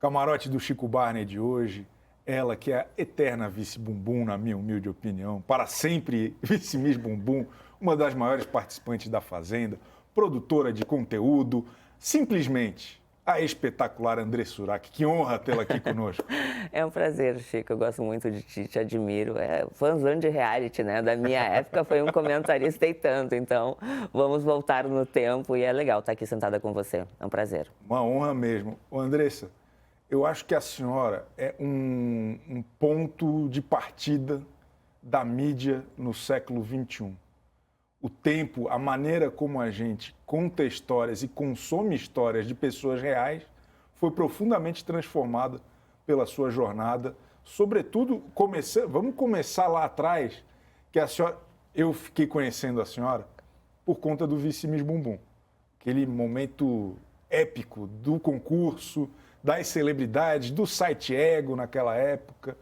Camarote do Chico Barney de hoje, ela que é a eterna vice-bumbum, na minha humilde opinião, para sempre vice-miss bumbum, uma das maiores participantes da Fazenda, produtora de conteúdo, simplesmente a espetacular André Surak. Que honra tê-la aqui conosco. É um prazer, Chico. Eu gosto muito de ti, te admiro. É fãzão de reality, né? Da minha época foi um comentarista e tanto. Então, vamos voltar no tempo e é legal estar aqui sentada com você. É um prazer. Uma honra mesmo. Ô, Andressa, eu acho que a senhora é um ponto de partida da mídia no século XXI. O tempo, a maneira como a gente conta histórias e consome histórias de pessoas reais foi profundamente transformada pela sua jornada. Sobretudo, vamos começar lá atrás, que a senhora, eu fiquei conhecendo a senhora por conta do Vice-Miss Bumbum. Aquele momento épico do concurso, das celebridades, do site Ego naquela época.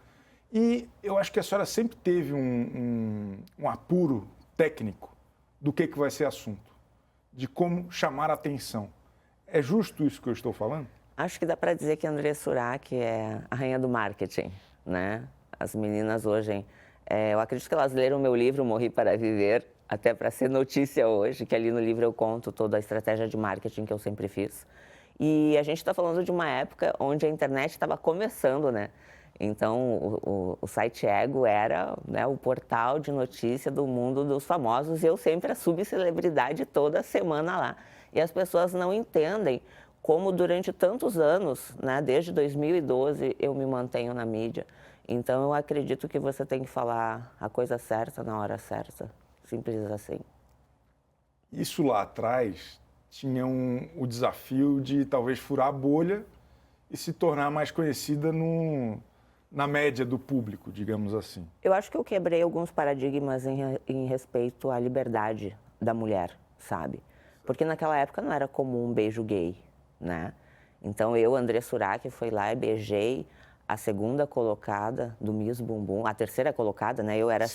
E eu acho que a senhora sempre teve um apuro técnico do que vai ser assunto, de como chamar a atenção. É justo isso que eu estou falando? Acho que dá para dizer que a André Surak é a rainha do marketing, né? As meninas hoje, eu acredito que elas leram o meu livro Morri para Viver, até para ser notícia hoje, que ali no livro eu conto toda a estratégia de marketing que eu sempre fiz. E a gente está falando de uma época onde a internet estava começando, né? Então, o site Ego era, né, o portal de notícia do mundo dos famosos e eu sempre a subcelebridade toda semana lá. E as pessoas não entendem como durante tantos anos, né, desde 2012, eu me mantenho na mídia. Então, eu acredito que você tem que falar a coisa certa na hora certa. Simples assim. Isso lá atrás tinha o desafio de talvez furar a bolha e se tornar mais conhecida na média do público, digamos assim. Eu acho que eu quebrei alguns paradigmas em respeito à liberdade da mulher, sabe? Porque naquela época não era comum um beijo gay, né? Então eu, André Surak, fui lá e beijei a segunda colocada do Miss Bumbum, a terceira colocada, né? Eu era a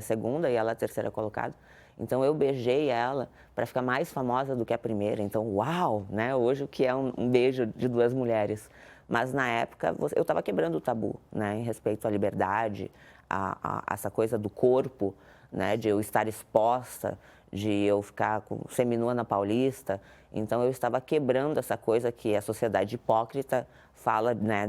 segunda e ela a terceira colocada. Então eu beijei ela para ficar mais famosa do que a primeira. Então, uau, né? Hoje o que é um beijo de duas mulheres. Mas na época eu estava quebrando o tabu, né? Em respeito à liberdade, a essa coisa do corpo, né? De eu estar exposta, de eu ficar seminua na Paulista. Então eu estava quebrando essa coisa que a sociedade hipócrita fala, né?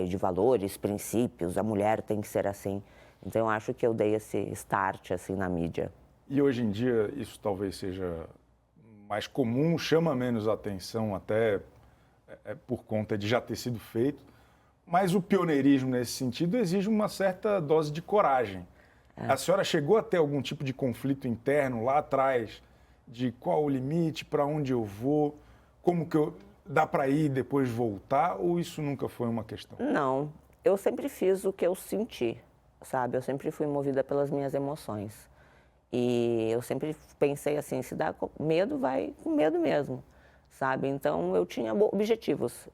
De valores, princípios, a mulher tem que ser assim. Então eu acho que eu dei esse start assim na mídia. E hoje em dia isso talvez seja mais comum, chama menos atenção até por conta de já ter sido feito, mas o pioneirismo nesse sentido exige uma certa dose de coragem. A senhora chegou a ter algum tipo de conflito interno lá atrás, de qual o limite, para onde eu vou, como que dá para ir e depois voltar, ou isso nunca foi uma questão? Não, eu sempre fiz o que eu senti, sabe? Eu sempre fui movida pelas minhas emoções. E eu sempre pensei assim, se dá medo, vai com medo mesmo, sabe? Então eu tinha objetivos,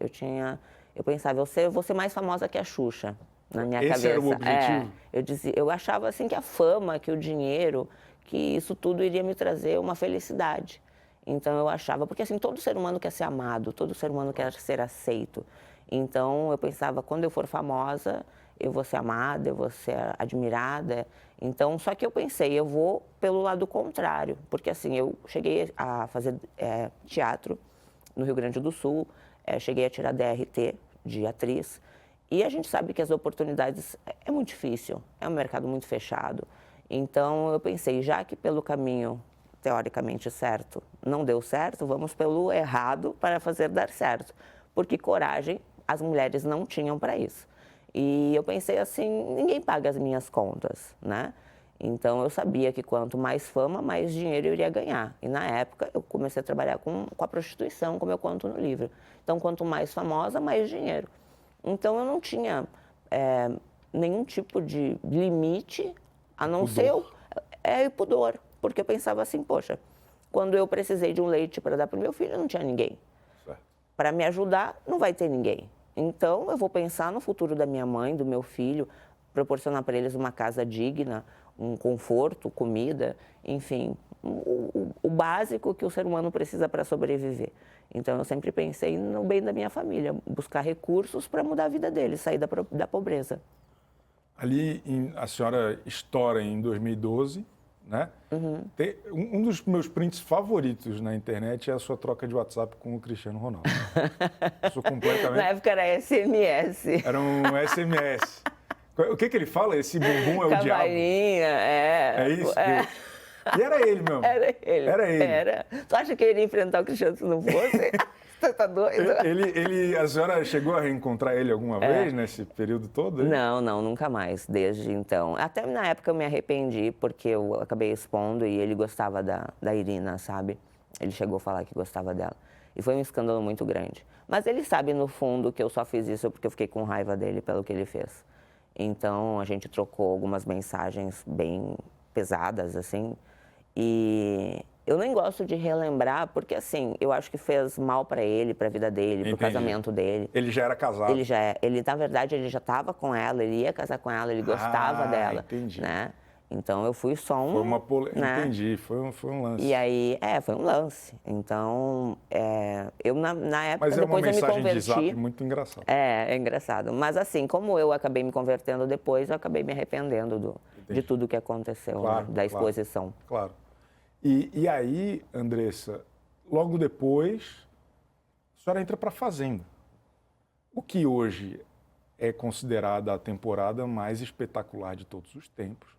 eu pensava, eu vou ser mais famosa que a Xuxa, na minha cabeça. Esse era o objetivo? Eu achava assim que a fama, que o dinheiro, que isso tudo iria me trazer uma felicidade. Então eu achava, porque assim, todo ser humano quer ser amado, todo ser humano quer ser aceito. Então eu pensava, quando eu for famosa, eu vou ser amada, eu vou ser admirada. Então, só que eu pensei, eu vou pelo lado contrário, porque assim, eu cheguei a fazer teatro no Rio Grande do Sul, cheguei a tirar DRT de atriz, e a gente sabe que as oportunidades é muito difícil, é um mercado muito fechado. Então, eu pensei, já que pelo caminho teoricamente certo não deu certo, vamos pelo errado para fazer dar certo, porque coragem as mulheres não tinham para isso. E eu pensei assim, ninguém paga as minhas contas, né? Então eu sabia que quanto mais fama, mais dinheiro eu iria ganhar. E na época eu comecei a trabalhar com a prostituição, como eu conto no livro. Então quanto mais famosa, mais dinheiro. Então eu não tinha nenhum tipo de limite, a não ser o pudor. Porque eu pensava assim, poxa, quando eu precisei de um leite para dar para o meu filho, não tinha ninguém. Para me ajudar, não vai ter ninguém. Então, eu vou pensar no futuro da minha mãe, do meu filho, proporcionar para eles uma casa digna, um conforto, comida, enfim, o básico que o ser humano precisa para sobreviver. Então, eu sempre pensei no bem da minha família, buscar recursos para mudar a vida deles, sair da pobreza. Ali, a senhora estoura em 2012, né? Um dos meus prints favoritos na internet é a sua troca de WhatsApp com o Cristiano Ronaldo. Sou completamente... Na época era SMS. Era um SMS. O que ele fala? Esse bumbum é o diabo? Cavalinha, É isso? E era ele mesmo? Era ele. Era ele. Era. Tu acha que ele ia enfrentar o Cristiano se não fosse? Você tá doido? A senhora chegou a reencontrar ele alguma vez nesse período todo? Aí? Não, nunca mais, desde então. Até na época eu me arrependi, porque eu acabei expondo e ele gostava da Irina, sabe? Ele chegou a falar que gostava dela. E foi um escândalo muito grande. Mas ele sabe, no fundo, que eu só fiz isso porque eu fiquei com raiva dele pelo que ele fez. Então, a gente trocou algumas mensagens bem pesadas, assim. E eu nem gosto de relembrar, porque, assim, eu acho que fez mal para ele, para a vida dele, para o casamento dele. Ele já era casado? Na verdade, ele já estava com ela, ele ia casar com ela, ele gostava dela. Entendi. Né? Então, eu fui só um... né? Entendi, foi um lance. E aí, foi um lance. Então, eu na época, mas depois eu me converti... Mas é uma mensagem de zap muito engraçada. É engraçado. Mas assim, como eu acabei me convertendo depois, eu acabei me arrependendo de tudo que aconteceu, claro, né? Da exposição. Claro. E aí, Andressa, logo depois, a senhora entra para a Fazenda. O que hoje é considerada a temporada mais espetacular de todos os tempos,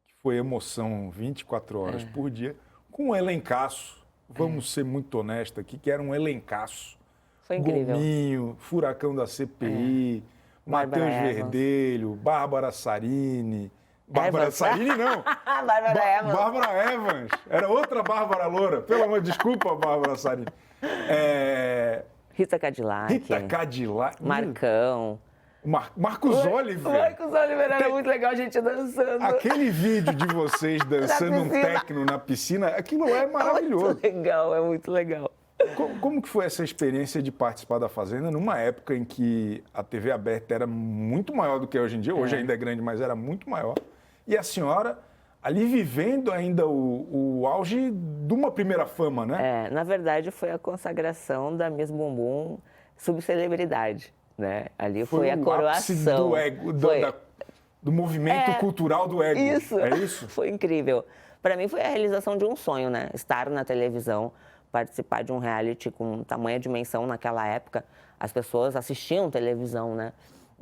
que foi emoção 24 horas por dia, com um elencaço, vamos ser muito honestos aqui, que era um elencaço. Foi incrível. Gominho, Furacão da CPI, Matheus Verdelho, Bárbara Sarini... Bárbara Sarini, não. Bárbara Evans. Bárbara Evans. Era outra Bárbara Loura. Pelo amor, desculpa, Bárbara Sarini. Rita Cadillac. Marcão. Marcos Oliver. Marcos Oliver era muito legal, a gente dançando. Aquele vídeo de vocês dançando um techno na piscina, aquilo é maravilhoso. É muito legal. Como que foi essa experiência de participar da Fazenda numa época em que a TV aberta era muito maior do que é hoje em dia? Hoje ainda é grande, mas era muito maior. E a senhora ali vivendo ainda o auge de uma primeira fama, né? Na verdade, foi a consagração da Miss Bumbum subcelebridade, né? Ali foi a coroação. Do ego, do movimento cultural do ego. Isso. É isso? Foi incrível. Para mim foi a realização de um sonho, né? Estar na televisão, participar de um reality com tamanha dimensão naquela época. As pessoas assistiam televisão, né?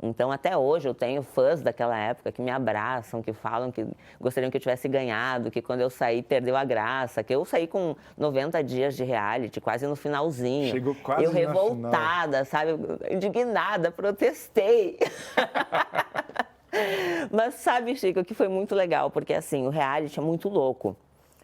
Então, até hoje, eu tenho fãs daquela época que me abraçam, que falam que gostariam que eu tivesse ganhado, que quando eu saí, perdeu a graça, que eu saí com 90 dias de reality, quase no finalzinho. Chegou quase eu revoltada, sabe? Indignada, protestei. Mas sabe, Chico, que foi muito legal, porque assim, o reality é muito louco.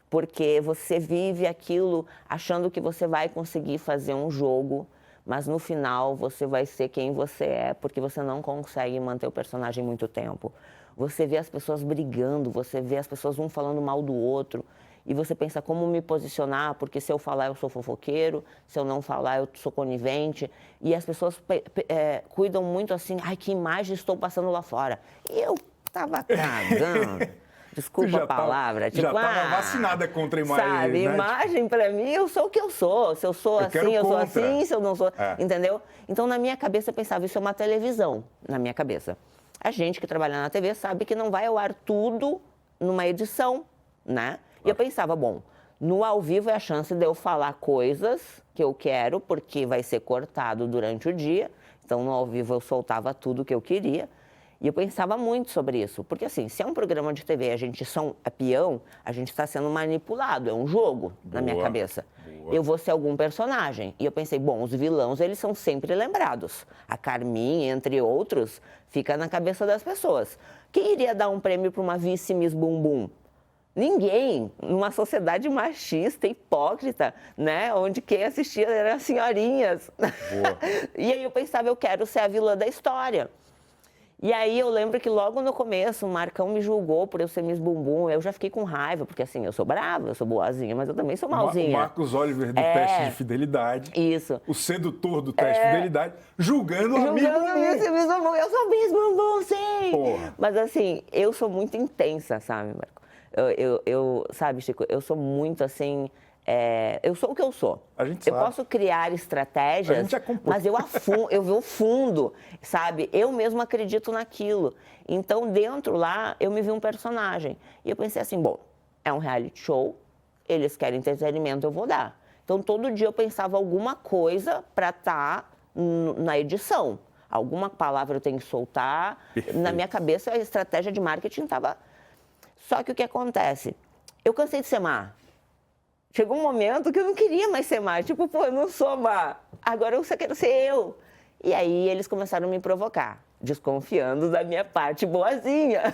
Porque você vive aquilo achando que você vai conseguir fazer um jogo, mas no final você vai ser quem você é, porque você não consegue manter o personagem muito tempo. Você vê as pessoas brigando, você vê as pessoas um falando mal do outro, e você pensa como me posicionar, porque se eu falar eu sou fofoqueiro, se eu não falar eu sou conivente, e as pessoas cuidam muito assim, ai, que imagem estou passando lá fora. E eu tava cagando. Desculpa a palavra. Já estava vacinada contra a imagem. Sabe, né? imagem para mim, eu sou o que eu sou. Se eu sou assim, eu sou assim, se eu não sou... Entendeu? Então, na minha cabeça, eu pensava, isso é uma televisão, na minha cabeça. A gente que trabalha na TV sabe que não vai ao ar tudo numa edição, né? E eu pensava, bom, no ao vivo é a chance de eu falar coisas que eu quero, porque vai ser cortado durante o dia. Então, no ao vivo, eu soltava tudo que eu queria. E eu pensava muito sobre isso, porque assim, se é um programa de TV, a gente é peão, a gente está sendo manipulado, é um jogo na minha cabeça. Eu vou ser algum personagem. E eu pensei, bom, os vilões, eles são sempre lembrados. A Carminha, entre outros, fica na cabeça das pessoas. Quem iria dar um prêmio para uma vice Miss Bumbum? Ninguém, numa sociedade machista, hipócrita, né? Onde quem assistia eram as senhorinhas. E aí eu pensava, eu quero ser a vilã da história. E aí eu lembro que logo no começo o Marcão me julgou por eu ser Miss Bumbum. Eu já fiquei com raiva, porque assim, eu sou brava, eu sou boazinha, mas eu também sou malzinha. O Marcos Oliver do teste de fidelidade. Isso. O sedutor do teste de fidelidade, julgando a Miss Bumbum. Eu sou Miss Bumbum, sim! Porra. Mas assim, eu sou muito intensa, sabe, Marco? Sabe, Chico, eu sou muito assim. Eu sou o que eu sou. A gente eu sabe. posso criar estratégias, A gente acompanha. mas eu vou fundo, sabe? Eu mesmo acredito naquilo. Então, dentro lá, eu me vi um personagem. E eu pensei assim, bom, é um reality show, eles querem entretenimento, eu vou dar. Então, todo dia eu pensava alguma coisa para estar na edição. Alguma palavra eu tenho que soltar. Perfeito. Na minha cabeça, a estratégia de marketing estava... Só que o que acontece? Eu cansei de ser má. Chegou um momento que eu não queria mais ser má. Tipo, pô, eu não sou má. Agora eu só quero ser eu. E aí eles começaram a me provocar, desconfiando da minha parte boazinha.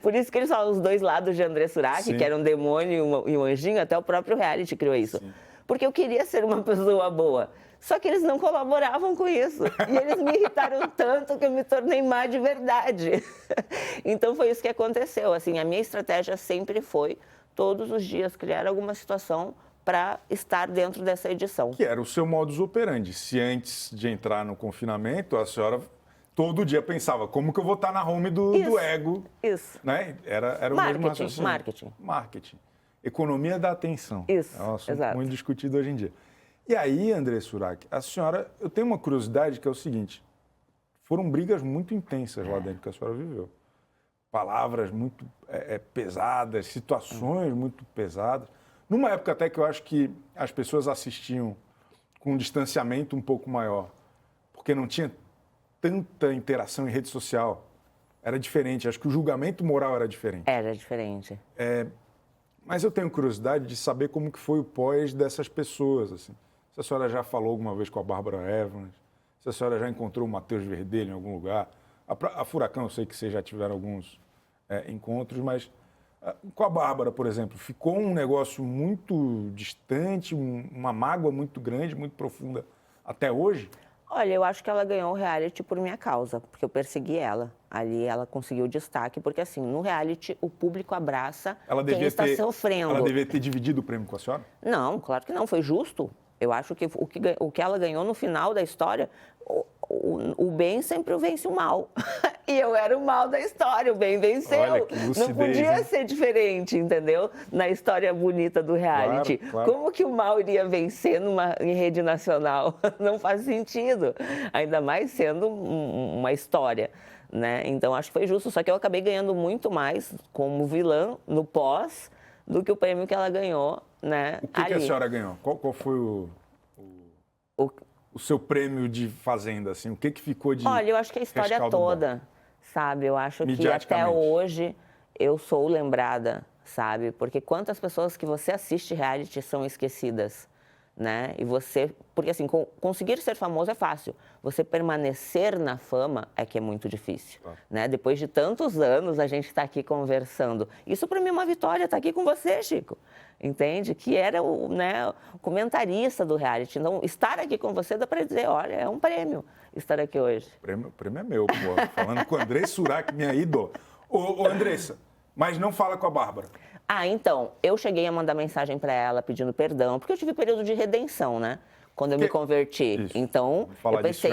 Por isso que eles falam os dois lados de André Surak, Sim. que era um demônio e um anjinho, até o próprio reality criou isso. Sim. Porque eu queria ser uma pessoa boa. Só que eles não colaboravam com isso. E eles me irritaram tanto que eu me tornei má de verdade. Então foi isso que aconteceu. Assim, a minha estratégia sempre foi, todos os dias, criar alguma situação para estar dentro dessa edição. Que era o seu modus operandi. Se antes de entrar no confinamento, a senhora todo dia pensava, como que eu vou estar na home do ego? Isso. Né? Era o mesmo raciocínio. Marketing. Economia da atenção. Isso, é um assunto exato. muito discutido hoje em dia. E aí, André Surak, a senhora... Eu tenho uma curiosidade que é o seguinte. Foram brigas muito intensas lá dentro que a senhora viveu. Palavras muito pesadas, situações muito pesadas. Numa época até que eu acho que as pessoas assistiam com um distanciamento um pouco maior, porque não tinha tanta interação em rede social. Era diferente, acho que o julgamento moral era diferente. Era diferente. Mas eu tenho curiosidade de saber como que foi o pós dessas pessoas, assim. Se a senhora já falou alguma vez com a Bárbara Evans, se a senhora já encontrou o Matheus Verdelho em algum lugar. A Furacão, eu sei que vocês já tiveram alguns encontros, mas com a Bárbara, por exemplo, ficou um negócio muito distante, uma mágoa muito grande, muito profunda até hoje? Olha, eu acho que ela ganhou o reality por minha causa, porque eu persegui ela. Ali ela conseguiu destaque, porque assim, no reality o público abraça quem está sofrendo. Ela devia ter dividido o prêmio com a senhora? Não, claro que não, foi justo. Eu acho que o que ela ganhou no final da história, o bem sempre vence o mal. E eu era o mal da história, o bem venceu. Olha, que lucidez, não podia hein? ser diferente, entendeu? Na história bonita do reality. Claro. Como que o mal iria vencer em rede nacional? Não faz sentido. Ainda mais sendo uma história, né? Então, acho que foi justo. Só que eu acabei ganhando muito mais como vilã no pós do que o prêmio que ela ganhou, né? O que a senhora ganhou? Qual foi o seu prêmio de Fazenda, assim? O que ficou de... Olha, eu acho que a história toda, sabe? Eu acho que até hoje eu sou lembrada, sabe? Porque quantas pessoas que você assiste reality são esquecidas, né? E você... Porque, assim, conseguir ser famoso é fácil. Você permanecer na fama é que é muito difícil, né? Depois de tantos anos, a gente está aqui conversando. Isso, para mim, é uma vitória, estar aqui com você, Chico. Entende? Que era o comentarista do reality. Então, estar aqui com você dá para dizer, olha, é um prêmio estar aqui hoje. O prêmio é meu, pô. Falando com o André Surak, minha ídola. Ô, Andressa, mas não fala com a Bárbara. Então, eu cheguei a mandar mensagem para ela pedindo perdão, porque eu tive período de redenção, né? Quando eu me converti. Isso. Então, eu pensei,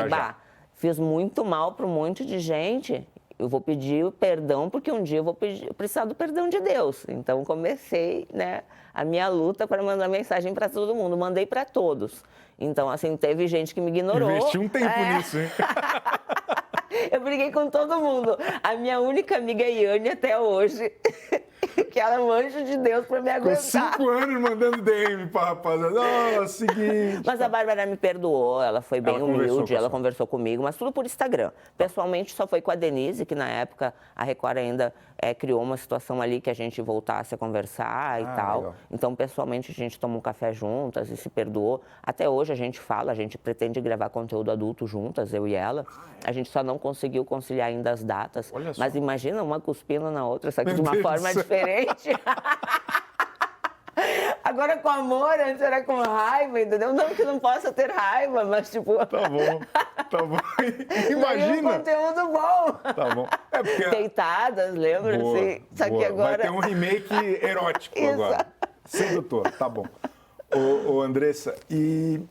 fiz muito mal para um monte de gente, eu vou pedir perdão, porque um dia eu vou precisar do perdão de Deus. Então, comecei, né, a minha luta para mandar mensagem para todo mundo. Mandei para todos. Então, assim, teve gente que me ignorou. Investi um tempo nisso, hein? Eu briguei com todo mundo. A minha única amiga é Yane até hoje. Que ela é um anjo de Deus pra me aguentar. Com 5 anos mandando DM pra rapaziada. Seguinte. Mas a Bárbara me perdoou, ela foi bem humilde, ela conversou comigo, mas tudo por Instagram. Pessoalmente, só foi com a Denise, que na época a Record ainda criou uma situação ali que a gente voltasse a conversar e tal. Legal. Então, pessoalmente, a gente tomou um café juntas e se perdoou. Até hoje a gente fala, a gente pretende gravar conteúdo adulto juntas, eu e ela. A gente só não conseguiu conciliar ainda as datas. Mas imagina uma cuspindo na outra, só que de uma forma diferente. Agora com amor, antes era com raiva, entendeu? Não que não possa ter raiva, mas tipo... Tá bom. Imagina! Um conteúdo bom. Tá bom. Deitadas, lembra? Boa, assim? Só que agora... Vai ter um remake erótico agora. Sedutor, tá bom. Ô Andressa, e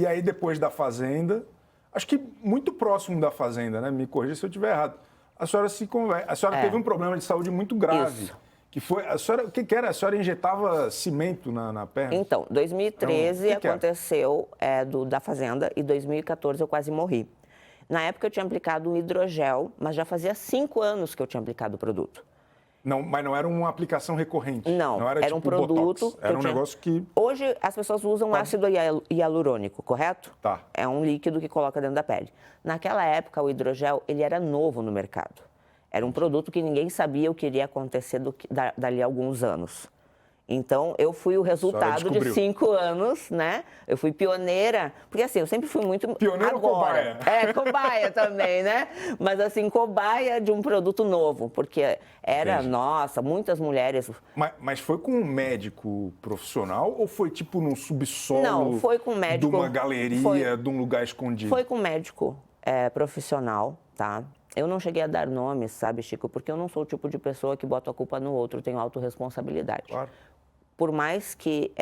aí depois da Fazenda, acho que muito próximo da Fazenda, né? Me corrija se eu estiver errado. A senhora teve um problema de saúde muito grave. Isso. Que foi, o que que era? A senhora injetava cimento na perna? Então, 2013 Então, o que que era? aconteceu da fazenda e 2014 eu quase morri. Na época eu tinha aplicado um hidrogel, mas já fazia 5 anos que eu tinha aplicado o produto. Não, mas não era uma aplicação recorrente. Não, era era um tipo produto Botox. que Era eu um tinha. negócio que... Hoje as pessoas usam ácido hialurônico, correto? Tá. É um líquido que coloca dentro da pele. Naquela época o hidrogel ele era novo no mercado. Era um produto que ninguém sabia o que iria acontecer dali a alguns anos. Então, eu fui o resultado de 5 anos, né? Eu fui pioneira, porque assim, eu sempre fui muito... Pioneira ou cobaia? Cobaia também, né? Mas assim, cobaia de um produto novo, porque era, Entendi. nossa, muitas mulheres... Mas foi com um médico profissional ou foi tipo num subsolo? Não, foi com um médico... De uma galeria, de um lugar escondido? Foi com um médico profissional, tá? Eu não cheguei a dar nomes, sabe, Chico? Porque eu não sou o tipo de pessoa que bota a culpa no outro, eu tenho autorresponsabilidade. Claro. Por mais que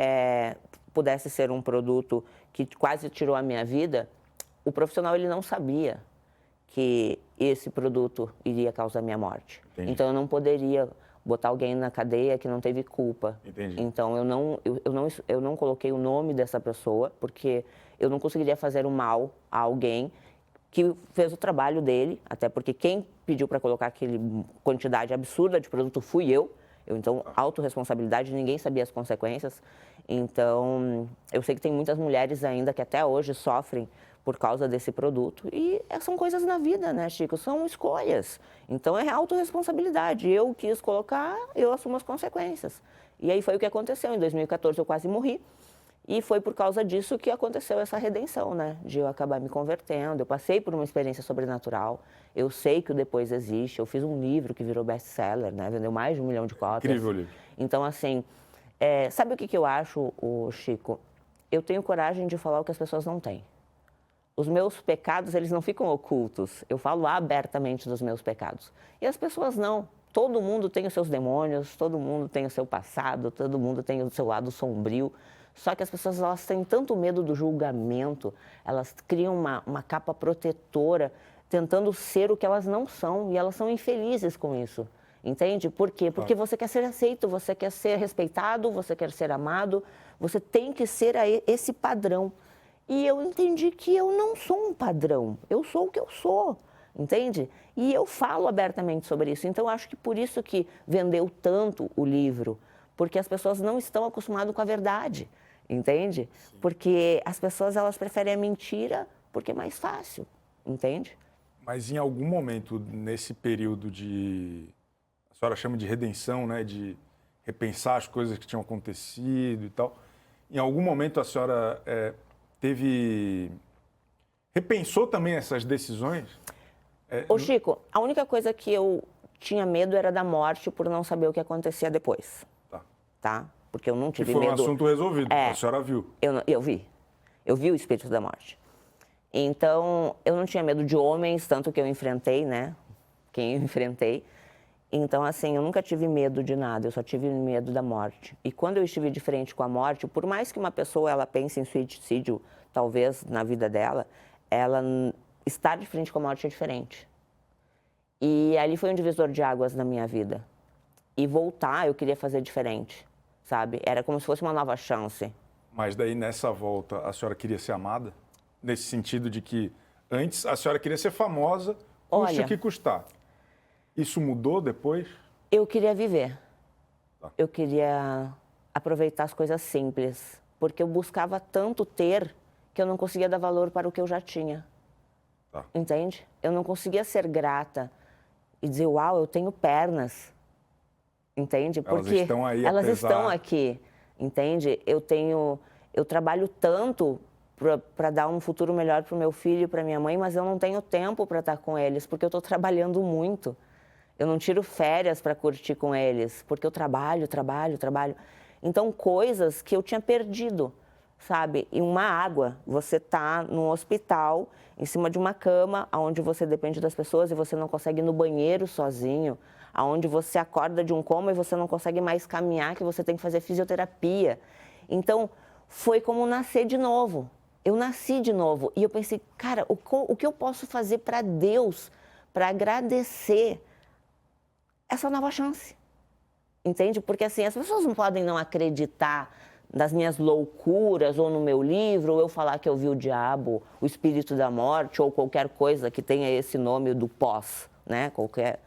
pudesse ser um produto que quase tirou a minha vida, o profissional ele não sabia que esse produto iria causar minha morte. Entendi. Então, eu não poderia botar alguém na cadeia que não teve culpa. Entendi. Então, eu não coloquei o nome dessa pessoa, porque eu não conseguiria fazer o mal a alguém que fez o trabalho dele, até porque quem pediu para colocar aquela quantidade absurda de produto fui eu. Então, autorresponsabilidade, ninguém sabia as consequências. Então, eu sei que tem muitas mulheres ainda que até hoje sofrem por causa desse produto. E são coisas na vida, né, Chico? São escolhas. Então, é autorresponsabilidade. Eu quis colocar, eu assumo as consequências. E aí foi o que aconteceu. Em 2014, eu quase morri. E foi por causa disso que aconteceu essa redenção, né? De eu acabar me convertendo. Eu passei por uma experiência sobrenatural. Eu sei que o depois existe. Eu fiz um livro que virou best-seller, né? Vendeu mais de 1 milhão de cópias. Incrível livro. Então, assim, sabe o que eu acho, Chico? Eu tenho coragem de falar o que as pessoas não têm. Os meus pecados, eles não ficam ocultos. Eu falo abertamente dos meus pecados. E as pessoas não. Todo mundo tem os seus demônios, todo mundo tem o seu passado, todo mundo tem o seu lado sombrio. Só que as pessoas, elas têm tanto medo do julgamento, elas criam uma capa protetora, tentando ser o que elas não são, e elas são infelizes com isso, entende? Por quê? Porque você quer ser aceito, você quer ser respeitado, você quer ser amado, você tem que ser esse padrão. E eu entendi que eu não sou um padrão, eu sou o que eu sou, entende? E eu falo abertamente sobre isso, então acho que por isso que vendeu tanto o livro, porque as pessoas não estão acostumadas com a verdade, entende? Sim. Porque as pessoas, elas preferem a mentira porque é mais fácil, entende? Mas em algum momento, nesse período a senhora chama de redenção, né? De repensar as coisas que tinham acontecido e tal, em algum momento a senhora repensou também essas decisões? Ô Chico, a única coisa que eu tinha medo era da morte por não saber o que acontecia depois. Tá? Porque eu não tive medo. E foi um assunto resolvido, a senhora viu. Eu vi. Eu vi o espírito da morte. Então, eu não tinha medo de homens, tanto que eu enfrentei, né? Quem eu enfrentei. Então, assim, eu nunca tive medo de nada, eu só tive medo da morte. E quando eu estive de frente com a morte, por mais que uma pessoa ela pense em suicídio, talvez, na vida dela, ela estar de frente com a morte é diferente. E ali foi um divisor de águas na minha vida. E voltar, eu queria fazer diferente, sabe? Era como se fosse uma nova chance. Mas daí, nessa volta, a senhora queria ser amada? Nesse sentido de que antes a senhora queria ser famosa, custe o que custar. Isso mudou depois? Eu queria viver. Tá. Eu queria aproveitar as coisas simples, porque eu buscava tanto ter que eu não conseguia dar valor para o que eu já tinha. Tá. Entende? Eu não conseguia ser grata e dizer, uau, eu tenho pernas. Entende? Porque elas estão aqui, entende? Eu trabalho tanto para dar um futuro melhor para o meu filho e para minha mãe, mas eu não tenho tempo para estar com eles, porque eu estou trabalhando muito. Eu não tiro férias para curtir com eles, porque eu trabalho. Então, coisas que eu tinha perdido, sabe? E uma água, você está num hospital, em cima de uma cama, onde você depende das pessoas e você não consegue ir no banheiro sozinho, onde você acorda de um coma e você não consegue mais caminhar, que você tem que fazer fisioterapia. Então, foi como nascer de novo. Eu nasci de novo e eu pensei, cara, o que eu posso fazer para Deus, para agradecer essa nova chance? Entende? Porque assim, as pessoas não podem não acreditar nas minhas loucuras ou no meu livro, ou eu falar que eu vi o diabo, o espírito da morte, ou qualquer coisa que tenha esse nome do pós, né? Qualquer...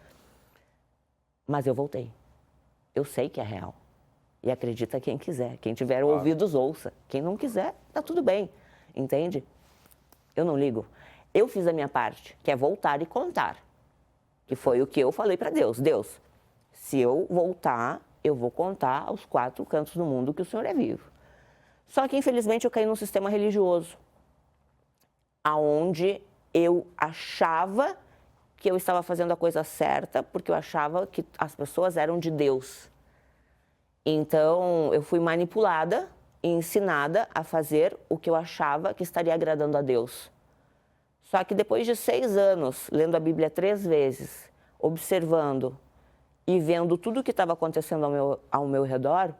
Mas eu voltei. Eu sei que é real. E acredita quem quiser. Quem tiver ouvidos, ouça. Quem não quiser, tá tudo bem. Entende? Eu não ligo. Eu fiz a minha parte, que é voltar e contar. Que foi o que eu falei para Deus. Deus, se eu voltar, eu vou contar aos 4 cantos do mundo que o Senhor é vivo. Só que, infelizmente, eu caí num sistema religioso, aonde eu achava que eu estava fazendo a coisa certa, porque eu achava que as pessoas eram de Deus. Então, eu fui manipulada e ensinada a fazer o que eu achava que estaria agradando a Deus. Só que depois de 6 anos, lendo a Bíblia 3 vezes, observando e vendo tudo o que estava acontecendo ao meu redor,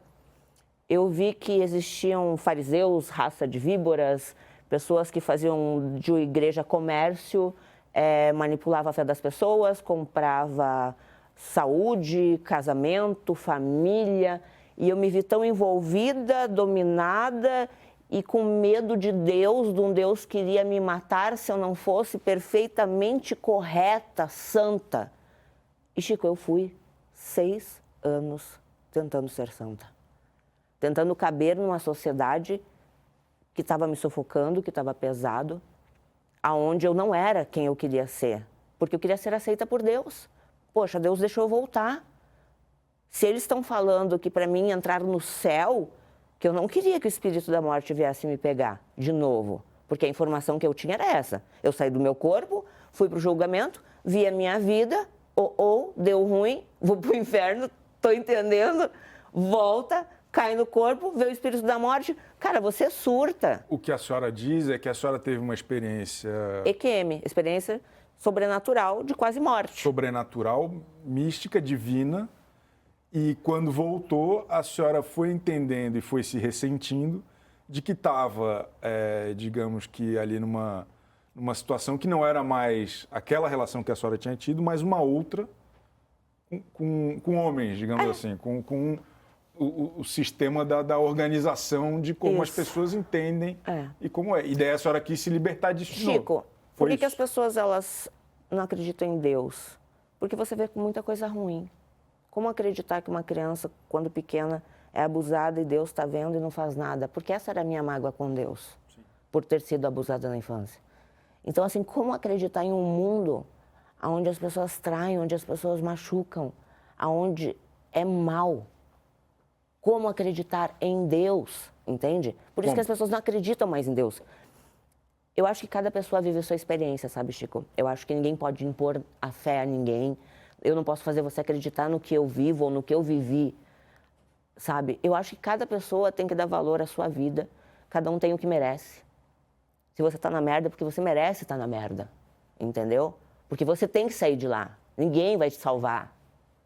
eu vi que existiam fariseus, raça de víboras, pessoas que faziam de igreja comércio, manipulava a fé das pessoas, comprava saúde, casamento, família, e eu me vi tão envolvida, dominada e com medo de Deus, de um Deus que iria me matar se eu não fosse perfeitamente correta, santa. E, Chico, eu fui 6 anos tentando ser santa. Tentando caber numa sociedade que estava me sufocando, que estava pesado, aonde eu não era quem eu queria ser. Porque eu queria ser aceita por Deus. Poxa, Deus deixou eu voltar. Se eles estão falando que para mim entrar no céu, que eu não queria que o espírito da morte viesse me pegar de novo. Porque a informação que eu tinha era essa. Eu saí do meu corpo, fui para o julgamento, vi a minha vida, deu ruim, vou para o inferno, estou entendendo, volta, cai no corpo, vê o espírito da morte. Cara, você surta. O que a senhora diz é que a senhora teve uma experiência... EQM, experiência sobrenatural de quase morte. Sobrenatural, mística, divina. E quando voltou, a senhora foi entendendo e foi se ressentindo de que estava, digamos que ali numa situação que não era mais aquela relação que a senhora tinha tido, mas uma outra com homens, digamos assim, com o sistema da organização de como as pessoas entendem e como é. E daí a senhora quis se libertar disso de novo. Chico, por que as pessoas elas não acreditam em Deus? Porque você vê muita coisa ruim. Como acreditar que uma criança, quando pequena, é abusada e Deus está vendo e não faz nada? Porque essa era a minha mágoa com Deus, por ter sido abusada na infância. Então, assim, como acreditar em um mundo onde as pessoas traem, onde as pessoas machucam, onde é mal? Como acreditar em Deus, entende? Por isso que as pessoas não acreditam mais em Deus. Eu acho que cada pessoa vive a sua experiência, sabe, Chico? Eu acho que ninguém pode impor a fé a ninguém. Eu não posso fazer você acreditar no que eu vivo ou no que eu vivi, sabe? Eu acho que cada pessoa tem que dar valor à sua vida. Cada um tem o que merece. Se você tá na merda, porque você merece estar na merda, entendeu? Porque você tem que sair de lá. Ninguém vai te salvar.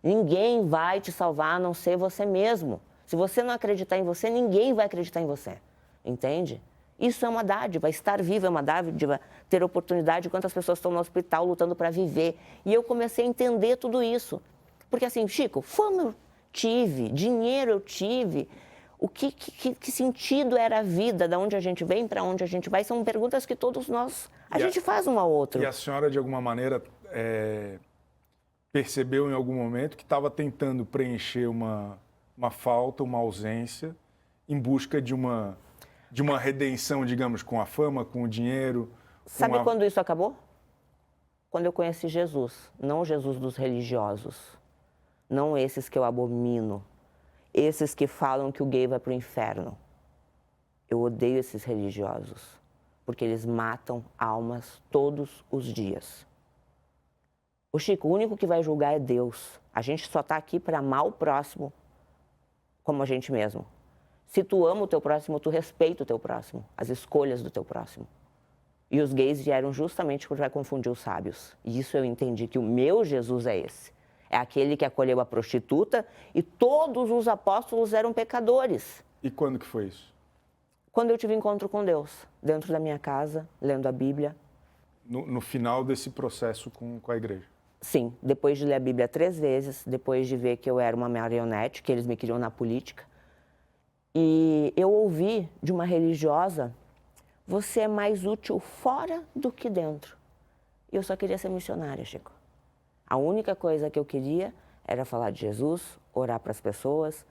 Ninguém vai te salvar a não ser você mesmo. Se você não acreditar em você, ninguém vai acreditar em você, entende? Isso é uma dádiva, estar vivo é uma dádiva, ter oportunidade, quantas pessoas estão no hospital lutando para viver. E eu comecei a entender tudo isso. Porque assim, Chico, fama eu tive, dinheiro eu tive, que sentido era a vida, de onde a gente vem, para onde a gente vai, são perguntas que todos nós, a gente faz um ao outro. E a senhora, de alguma maneira, percebeu em algum momento que estava tentando preencher uma falta, uma ausência, em busca de uma redenção, digamos, com a fama, com o dinheiro. Sabe quando isso acabou? Quando eu conheci Jesus, não o Jesus dos religiosos, não esses que eu abomino, esses que falam que o gay vai para o inferno. Eu odeio esses religiosos, porque eles matam almas todos os dias. O Chico, o único que vai julgar é Deus. A gente só está aqui para amar o próximo como a gente mesmo. Se tu ama o teu próximo, tu respeita o teu próximo, as escolhas do teu próximo. E os gays vieram justamente para confundir os sábios. E isso eu entendi, que o meu Jesus é esse. É aquele que acolheu a prostituta e todos os apóstolos eram pecadores. E quando que foi isso? Quando eu tive encontro com Deus, dentro da minha casa, lendo a Bíblia. No final desse processo com a igreja? Sim, depois de ler a Bíblia 3 vezes, depois de ver que eu era uma marionete, que eles me queriam na política. E eu ouvi de uma religiosa, você é mais útil fora do que dentro. E eu só queria ser missionária, Chico. A única coisa que eu queria era falar de Jesus, orar para as pessoas.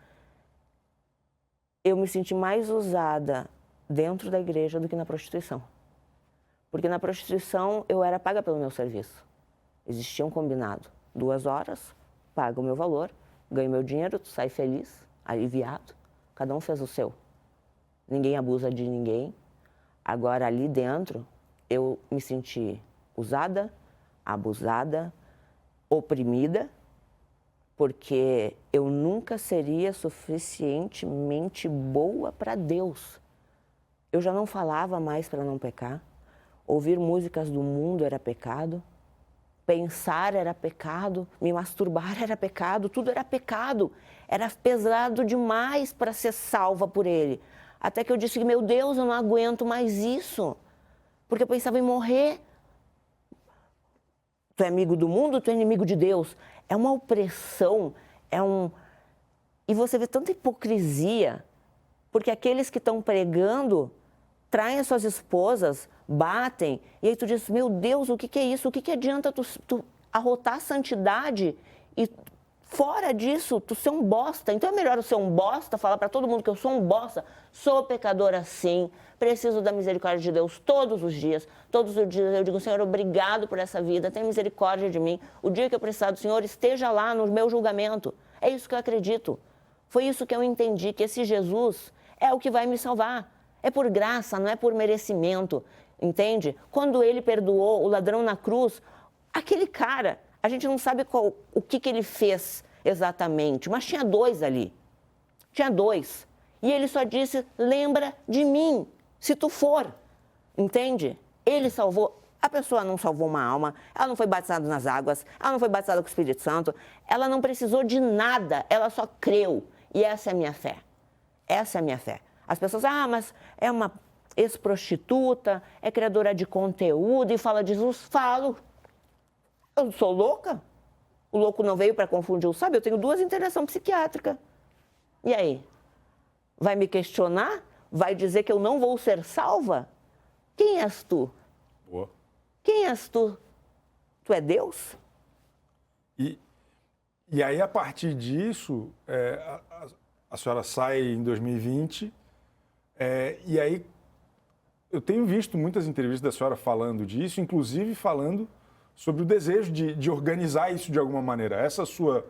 Eu me senti mais usada dentro da igreja do que na prostituição. Porque na prostituição eu era paga pelo meu serviço. Existia um combinado. 2 horas, paga o meu valor, ganho meu dinheiro, tu sai feliz, aliviado. Cada um fez o seu. Ninguém abusa de ninguém. Agora, ali dentro, eu me senti usada, abusada, oprimida, porque eu nunca seria suficientemente boa para Deus. Eu já não falava mais para não pecar. Ouvir músicas do mundo era pecado. Pensar era pecado, me masturbar era pecado, tudo era pecado. Era pesado demais para ser salva por ele. Até que eu disse que, meu Deus, eu não aguento mais isso. Porque eu pensava em morrer. Tu é amigo do mundo, tu é inimigo de Deus. É uma opressão, E você vê tanta hipocrisia, porque aqueles que estão pregando traem as suas esposas, batem, e aí tu diz, meu Deus, o que é isso? O que adianta tu arrotar a santidade e fora disso, tu ser um bosta? Então é melhor eu ser um bosta, falar para todo mundo que eu sou um bosta, sou pecadora sim, preciso da misericórdia de Deus todos os dias eu digo, Senhor, obrigado por essa vida, tenha misericórdia de mim, o dia que eu precisar do Senhor, esteja lá no meu julgamento. É isso que eu acredito. Foi isso que eu entendi, que esse Jesus é o que vai me salvar. É por graça, não é por merecimento, entende? Quando ele perdoou o ladrão na cruz, aquele cara, a gente não sabe o que ele fez exatamente, mas tinha 2 ali. Tinha 2. E ele só disse, lembra de mim, se tu for, entende? Ele salvou. A pessoa não salvou uma alma, ela não foi batizada nas águas, ela não foi batizada com o Espírito Santo, ela não precisou de nada, ela só creu. E essa é a minha fé. Essa é a minha fé. As pessoas, mas é uma ex-prostituta, é criadora de conteúdo e fala de Jesus. Falo. Eu sou louca? O louco não veio para confundir o sábio? Eu tenho 2 internações psiquiátricas. E aí? Vai me questionar? Vai dizer que eu não vou ser salva? Quem és tu? Boa. Quem és tu? Tu é Deus? E aí, a partir disso, a senhora sai em 2020, e aí eu tenho visto muitas entrevistas da senhora falando disso, inclusive falando sobre o desejo de organizar isso de alguma maneira, essa sua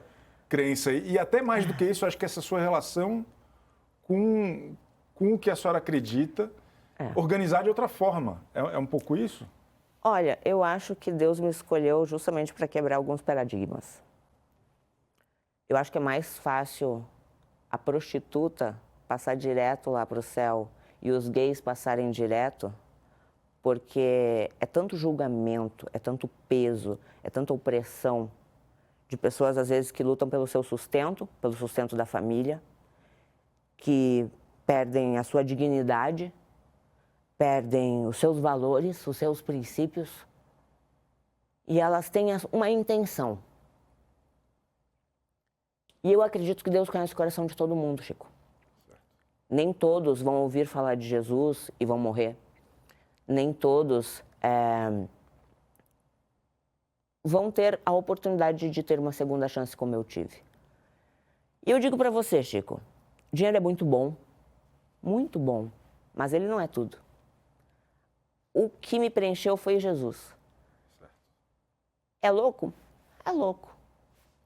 crença. E até mais do que isso, acho que essa sua relação com o que a senhora acredita, organizar de outra forma. É um pouco isso? Olha, eu acho que Deus me escolheu justamente para quebrar alguns paradigmas. Eu acho que é mais fácil a prostituta passar direto lá para o céu e os gays passarem direto, porque é tanto julgamento, é tanto peso, é tanta opressão de pessoas, às vezes, que lutam pelo seu sustento, pelo sustento da família, que perdem a sua dignidade, perdem os seus valores, os seus princípios, e elas têm uma intenção. E eu acredito que Deus conhece o coração de todo mundo, Chico. Nem todos vão ouvir falar de Jesus e vão morrer. Nem todos vão ter a oportunidade de ter uma segunda chance como eu tive. E eu digo para você, Chico, dinheiro é muito bom, mas ele não é tudo. O que me preencheu foi Jesus. É louco? É louco.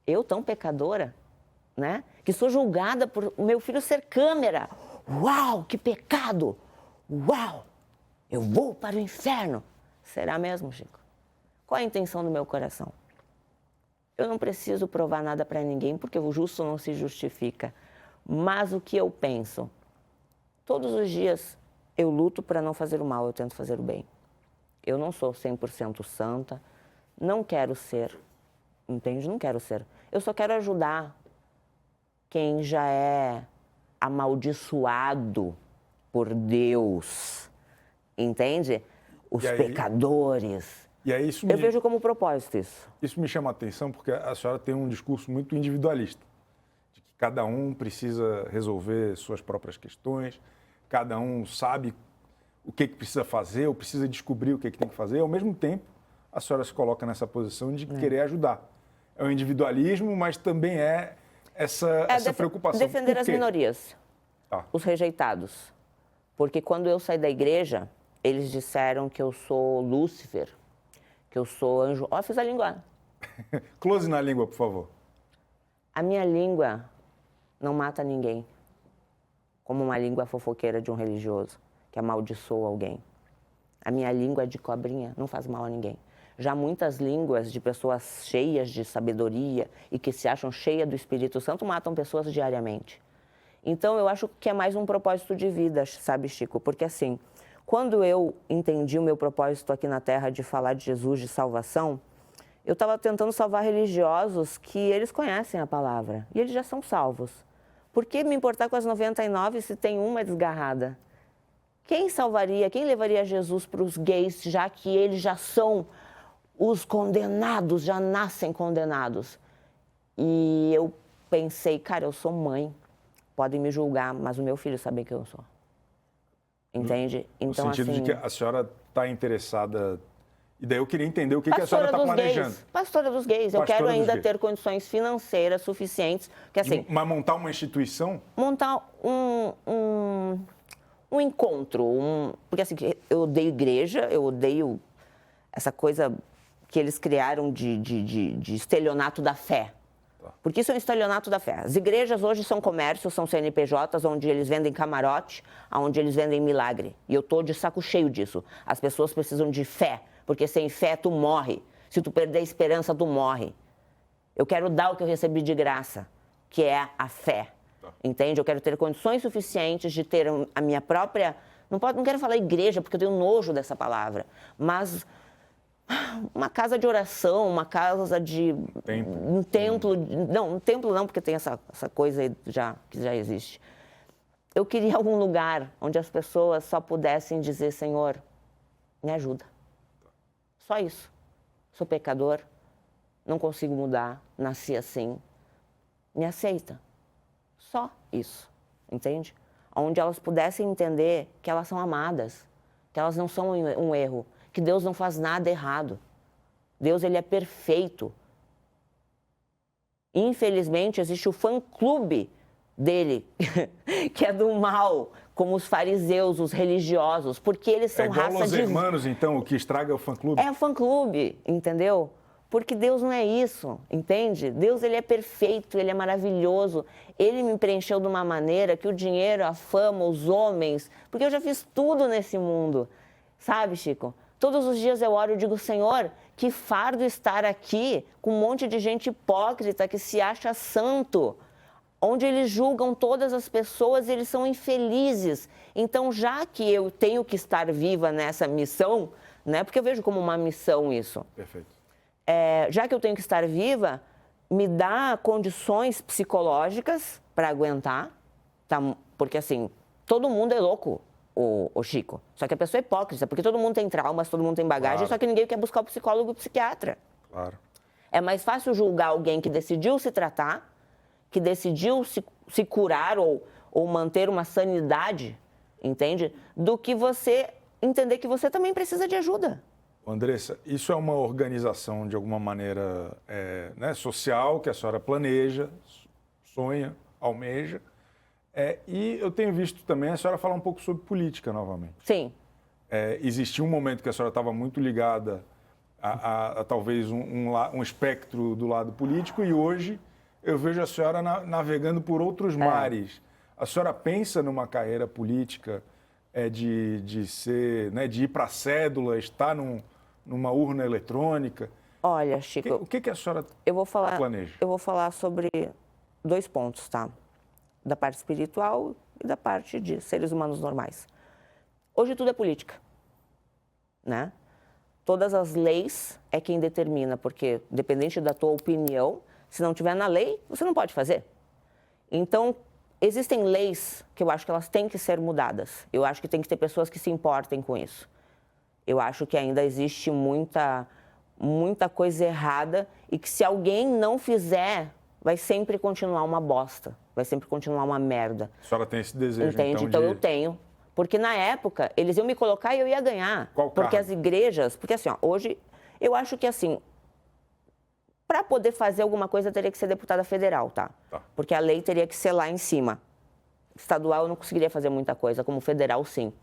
Eu, tão pecadora, né? Que sou julgada por o meu filho ser câmera. Uau, que pecado! Uau! Eu vou para o inferno. Será mesmo, Chico? Qual a intenção do meu coração? Eu não preciso provar nada para ninguém, porque o justo não se justifica. Mas o que eu penso? Todos os dias eu luto para não fazer o mal, eu tento fazer o bem. Eu não sou 100% santa, não quero ser, entende? Não quero ser. Eu só quero ajudar quem já é amaldiçoado por Deus, entende? Os pecadores. E aí isso Eu vejo como propósito isso. Isso me chama a atenção porque a senhora tem um discurso muito individualista, de que cada um precisa resolver suas próprias questões, cada um sabe o que precisa fazer ou precisa descobrir o que tem que fazer. Ao mesmo tempo, a senhora se coloca nessa posição de querer ajudar. É o individualismo, mas também é essa preocupação. Defender as minorias, os rejeitados. Porque quando eu saí da igreja, eles disseram que eu sou Lúcifer, que eu sou anjo. Ó, fiz a língua. Close na língua, por favor. A minha língua não mata ninguém, como uma língua fofoqueira de um religioso, que amaldiçoa alguém. A minha língua de cobrinha não faz mal a ninguém. Já muitas línguas de pessoas cheias de sabedoria e que se acham cheias do Espírito Santo matam pessoas diariamente. Então, eu acho que é mais um propósito de vida, sabe, Chico? Porque, assim, quando eu entendi o meu propósito aqui na Terra de falar de Jesus, de salvação, eu estava tentando salvar religiosos que eles conhecem a palavra e eles já são salvos. Por que me importar com as 99 se tem uma desgarrada? Quem salvaria, quem levaria Jesus para os gays, já que eles já são os condenados, já nascem condenados? E eu pensei, cara, eu sou mãe, podem me julgar, mas o meu filho sabe quem eu sou. Entende? Então, no sentido de que a senhora está interessada... E daí eu queria entender o que a senhora está planejando. Pastora dos gays. Eu quero ainda ter condições financeiras suficientes. Que, assim, mas montar uma instituição? Montar um encontro. Porque assim, eu odeio igreja, eu odeio essa coisa que eles criaram de estelionato da fé. Porque isso é um estelionato da fé. As igrejas hoje são comércios, são CNPJs, onde eles vendem camarote, onde eles vendem milagre. E eu estou de saco cheio disso. As pessoas precisam de fé, porque sem fé tu morre. Se tu perder a esperança, tu morre. Eu quero dar o que eu recebi de graça, que é a fé. Entende? Eu quero ter condições suficientes de ter a minha própria... Não quero falar igreja, porque eu tenho nojo dessa palavra, mas... uma casa de oração, uma casa de... Um templo. Não, um templo não, porque tem essa coisa aí que já existe. Eu queria algum lugar onde as pessoas só pudessem dizer, Senhor, me ajuda. Só isso. Sou pecador, não consigo mudar, nasci assim. Me aceita. Só isso, entende? Onde elas pudessem entender que elas são amadas, que elas não são um erro, que Deus não faz nada errado. Deus, ele é perfeito. Infelizmente, existe o fã-clube dele, que é do mal, como os fariseus, os religiosos, porque eles são raça de... É igual Los Hermanos, então, o que estraga é o fã-clube? É o fã-clube, entendeu? Porque Deus não é isso, entende? Deus, ele é perfeito, ele é maravilhoso. Ele me preencheu de uma maneira que o dinheiro, a fama, os homens... Porque eu já fiz tudo nesse mundo, sabe, Chico? Todos os dias eu oro e digo, Senhor, que fardo estar aqui com um monte de gente hipócrita que se acha santo, onde eles julgam todas as pessoas e eles são infelizes. Então, já que eu tenho que estar viva nessa missão, né? Porque eu vejo como uma missão isso. Perfeito. Já que eu tenho que estar viva, me dá condições psicológicas para aguentar, tá? Porque assim, todo mundo é louco, o Chico. Só que a pessoa é hipócrita, porque todo mundo tem traumas, todo mundo tem bagagem, claro. Só que ninguém quer buscar o psicólogo e o psiquiatra. Claro. É mais fácil julgar alguém que decidiu se tratar, que decidiu se curar ou manter uma sanidade, entende? Do que você entender que você também precisa de ajuda. Andressa, isso é uma organização, de alguma maneira, né, social, que a senhora planeja, sonha, almeja. E eu tenho visto também a senhora falar um pouco sobre política novamente. Sim. Existiu um momento que a senhora estava muito ligada a talvez um espectro do lado político e hoje eu vejo a senhora navegando por outros mares. A senhora pensa numa carreira política de ser, né, de ir para a cédula, estar numa urna eletrônica? Olha, Chico... O que a senhora planeja? Eu vou falar sobre 2 pontos, tá? Da parte espiritual e da parte de seres humanos normais. Hoje tudo é política, né? Todas as leis é quem determina, porque dependente da tua opinião, se não tiver na lei, você não pode fazer. Então, existem leis que eu acho que elas têm que ser mudadas. Eu acho que tem que ter pessoas que se importem com isso. Eu acho que ainda existe muita coisa errada e que se alguém não fizer, vai sempre continuar uma bosta, vai sempre continuar uma merda. A senhora tem esse desejo, entende? Então eu tenho. Porque na época, eles iam me colocar e eu ia ganhar. Qual porque cargo? as igrejas... Porque assim, ó, hoje, eu acho que assim, para poder fazer alguma coisa, teria que ser deputada federal, tá? Porque a lei teria que ser lá em cima. Estadual eu não conseguiria fazer muita coisa, como federal, sim.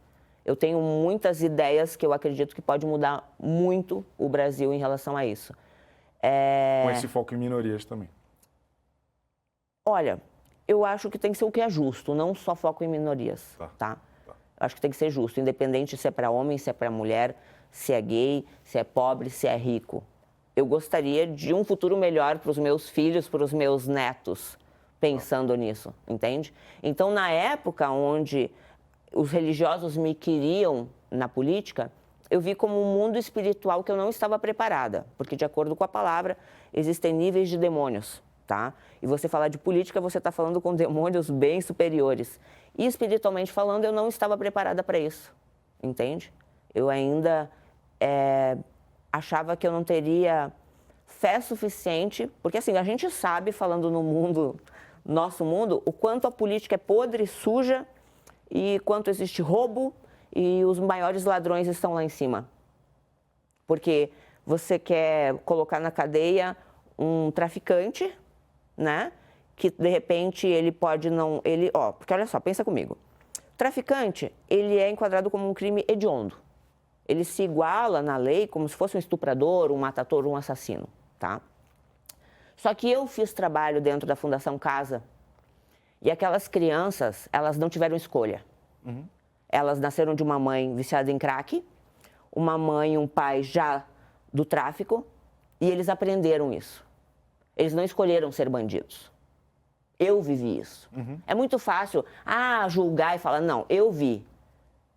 Eu tenho muitas ideias que eu acredito que pode mudar muito o Brasil em relação a isso. Com esse foco em minorias também. Olha, eu acho que tem que ser o que é justo, não só foco em minorias, tá? Eu acho que tem que ser justo, independente se é para homem, se é para mulher, se é gay, se é pobre, se é rico. Eu gostaria de um futuro melhor para os meus filhos, para os meus netos, pensando nisso, entende? Então, na época onde os religiosos me queriam na política, eu vi como um mundo espiritual que eu não estava preparada, porque, de acordo com a palavra, existem níveis de demônios, tá? E você falar de política, você está falando com demônios bem superiores. E, espiritualmente falando, eu não estava preparada para isso, entende? Eu ainda achava que eu não teria fé suficiente, porque, assim, a gente sabe, falando no mundo, nosso mundo, o quanto a política é podre, suja, e quanto existe roubo e os maiores ladrões estão lá em cima. Porque você quer colocar na cadeia um traficante, né? Que de repente ele pode não... porque olha só, pensa comigo. Traficante, ele é enquadrado como um crime hediondo. Ele se iguala na lei como se fosse um estuprador, um matador, um assassino, tá? Só que eu fiz trabalho dentro da Fundação Casa. E aquelas crianças, elas não tiveram escolha. Elas nasceram de uma mãe viciada em crack, uma mãe e um pai já do tráfico, e eles aprenderam isso. Eles não escolheram ser bandidos. Eu vivi isso. É muito fácil, julgar e falar, não, eu vi.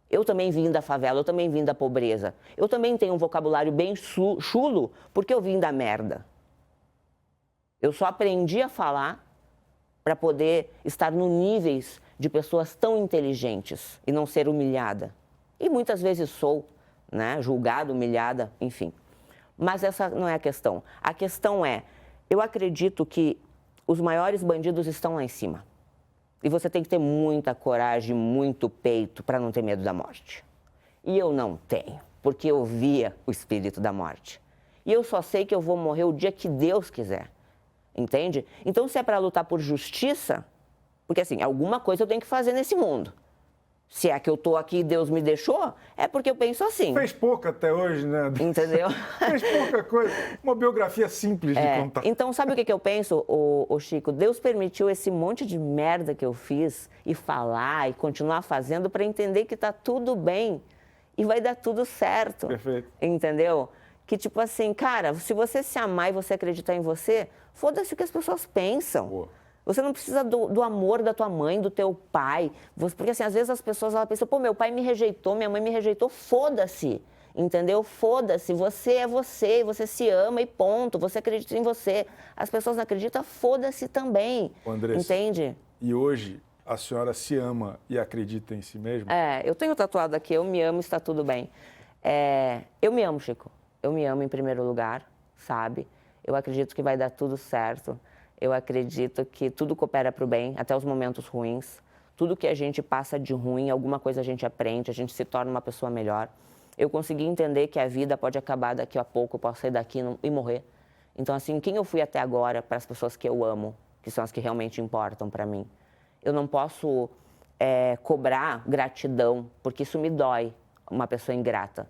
Eu também vim da favela, eu também vim da pobreza. Eu também tenho um vocabulário bem chulo, porque eu vim da merda. Eu só aprendi a falar para poder estar no níveis de pessoas tão inteligentes e não ser humilhada. E muitas vezes sou, né, julgada, humilhada, enfim. Mas essa não é a questão. A questão é, eu acredito que os maiores bandidos estão lá em cima. E você tem que ter muita coragem, muito peito para não ter medo da morte. E eu não tenho, porque eu via o espírito da morte. E eu só sei que eu vou morrer o dia que Deus quiser. Entende? Então, se é para lutar por justiça, porque assim, alguma coisa eu tenho que fazer nesse mundo. Se é que eu tô aqui e Deus me deixou, é porque eu penso assim. Fez pouco até hoje, né? Entendeu? Fez pouca coisa. Uma biografia simples de contar. Então, sabe o que eu penso, ô Chico? Deus permitiu esse monte de merda que eu fiz e falar e continuar fazendo para entender que tá tudo bem e vai dar tudo certo. Perfeito. Entendeu? Que tipo assim, cara, se você se amar e você acreditar em você, foda-se o que as pessoas pensam. Boa. Você não precisa do amor da tua mãe, do teu pai. Porque assim, às vezes as pessoas pensam, pô, meu pai me rejeitou, minha mãe me rejeitou, foda-se. Entendeu? Foda-se, você é você, você se ama e ponto, você acredita em você. As pessoas não acreditam, foda-se também. Andressa, entende? E hoje a senhora se ama e acredita em si mesma? Eu tenho tatuado aqui, eu me amo, está tudo bem. Eu me amo, Chico. Eu me amo em primeiro lugar, sabe? Eu acredito que vai dar tudo certo. Eu acredito que tudo coopera para o bem, até os momentos ruins. Tudo que a gente passa de ruim, alguma coisa a gente aprende, a gente se torna uma pessoa melhor. Eu consegui entender que a vida pode acabar daqui a pouco, eu posso sair daqui e morrer. Então, assim, quem eu fui até agora para as pessoas que eu amo, que são as que realmente importam para mim? Eu não posso cobrar gratidão, porque isso me dói, uma pessoa ingrata.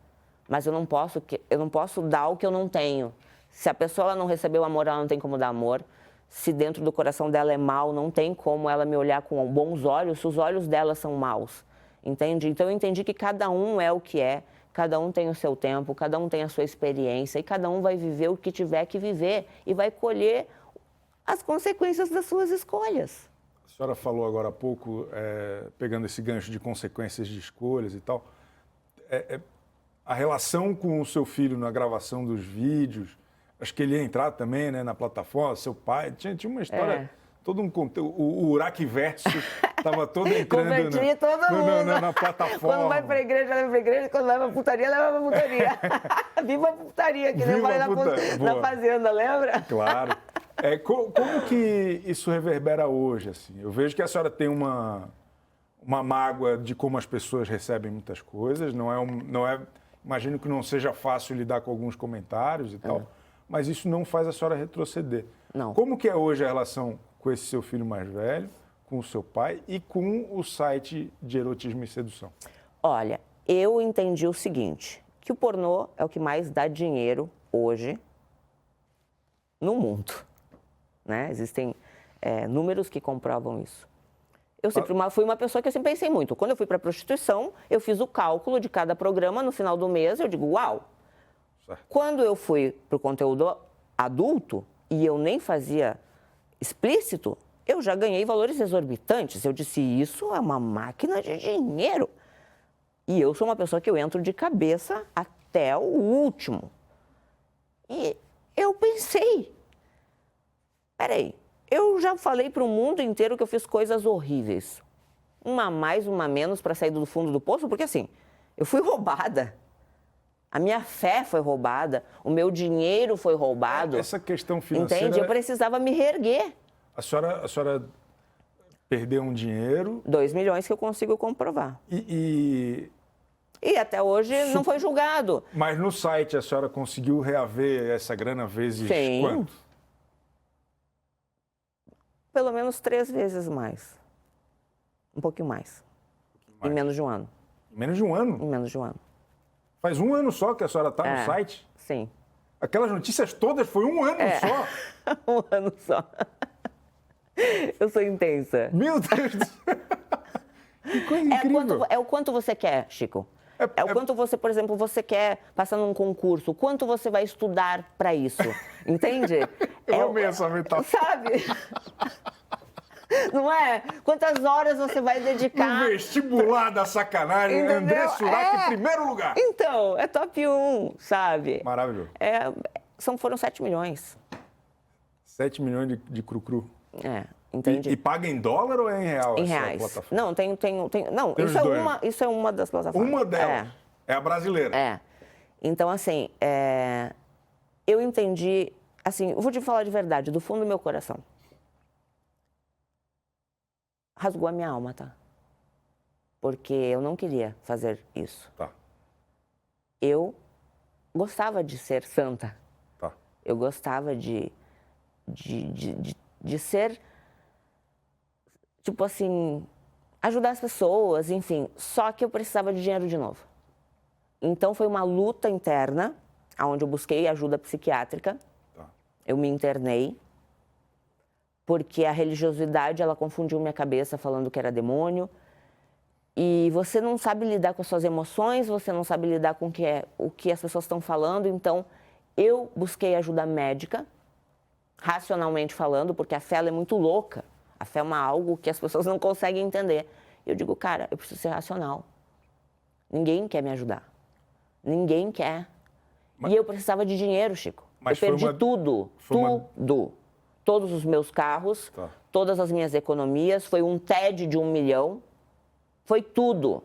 Mas eu não posso dar o que eu não tenho. Se a pessoa ela não recebeu amor, ela não tem como dar amor. Se dentro do coração dela é mal, não tem como ela me olhar com bons olhos se os olhos dela são maus. Entende? Então eu entendi que cada um é o que é, cada um tem o seu tempo, cada um tem a sua experiência e cada um vai viver o que tiver que viver e vai colher as consequências das suas escolhas. A senhora falou agora há pouco, pegando esse gancho de consequências de escolhas e tal, a relação com o seu filho na gravação dos vídeos, acho que ele ia entrar também, né, na plataforma, seu pai, tinha uma história todo um conteúdo. O Uraquiverso estava todo entrando Convertia todo mundo. Na plataforma. Quando vai pra igreja, leva pra igreja. Quando leva pra putaria, leva pra putaria. Viva a putaria, que nem vai na fazenda, lembra? Claro. Como que isso reverbera hoje? Assim? Eu vejo que a senhora tem uma mágoa de como as pessoas recebem muitas coisas. Imagino que não seja fácil lidar com alguns comentários e tal, mas isso não faz a senhora retroceder. Não. Como que é hoje a relação com esse seu filho mais velho, com o seu pai e com o site de erotismo e sedução? Olha, eu entendi o seguinte, que o pornô é o que mais dá dinheiro hoje no mundo, né? Existem números que comprovam isso. Eu sempre fui uma pessoa que eu sempre pensei muito. Quando eu fui para a prostituição, eu fiz o cálculo de cada programa no final do mês, eu digo, uau! Certo. Quando eu fui para o conteúdo adulto, e eu nem fazia explícito, eu já ganhei valores exorbitantes. Eu disse, isso é uma máquina de dinheiro. E eu sou uma pessoa que eu entro de cabeça até o último. E eu pensei, peraí, eu já falei para o mundo inteiro que eu fiz coisas horríveis. Uma a mais, uma a menos para sair do fundo do poço, porque assim, eu fui roubada. A minha fé foi roubada, o meu dinheiro foi roubado. Essa questão financeira... Entende? Eu precisava me reerguer. A senhora perdeu um dinheiro... 2 milhões que eu consigo comprovar. E até hoje não foi julgado. Mas no site a senhora conseguiu reaver essa grana vezes Sim. Quanto? Pelo menos 3 vezes mais. Um pouquinho mais. Em menos de um ano. Em menos de um ano? Em menos de um ano. Faz um ano só que a senhora está no site? Sim. Aquelas notícias todas foi um ano só? Um ano só. Eu sou intensa. Meu Deus do céu! Que coisa incrível. É o quanto você quer, Chico. É o quanto você, por exemplo, você quer passar num concurso. Quanto você vai estudar para isso? Entende? Eu amei essa metáfora. Sabe? Não é? Quantas horas você vai dedicar? No vestibular da sacanagem, entendeu? André Surak em primeiro lugar. Então, é top 1, sabe? Maravilhoso. Foram 7 milhões. 7 milhões de cru-cru. Entendi. E paga em dólar ou é em real? Em reais. Plataforma? Não, não, isso é uma das plataformas. Uma delas? É a brasileira? Então, assim, eu entendi, assim, eu vou te falar de verdade, do fundo do meu coração. Rasgou a minha alma, tá? Porque eu não queria fazer isso. Tá. Eu gostava de ser santa. Tá. Eu gostava de ser, tipo assim, ajudar as pessoas, enfim. Só que eu precisava de dinheiro de novo. Então foi uma luta interna, onde eu busquei ajuda psiquiátrica. Tá. Eu me internei. Porque a religiosidade, ela confundiu minha cabeça falando que era demônio. E você não sabe lidar com as suas emoções, você não sabe lidar com o que as pessoas estão falando. Então, eu busquei ajuda médica, racionalmente falando, porque a fé ela é muito louca. A fé é algo que as pessoas não conseguem entender. Eu digo, cara, eu preciso ser racional. Ninguém quer me ajudar. Ninguém quer. E eu precisava de dinheiro, Chico. Eu perdi tudo. Todos os meus carros, todas as minhas economias, foi um TED de 1 milhão, foi tudo.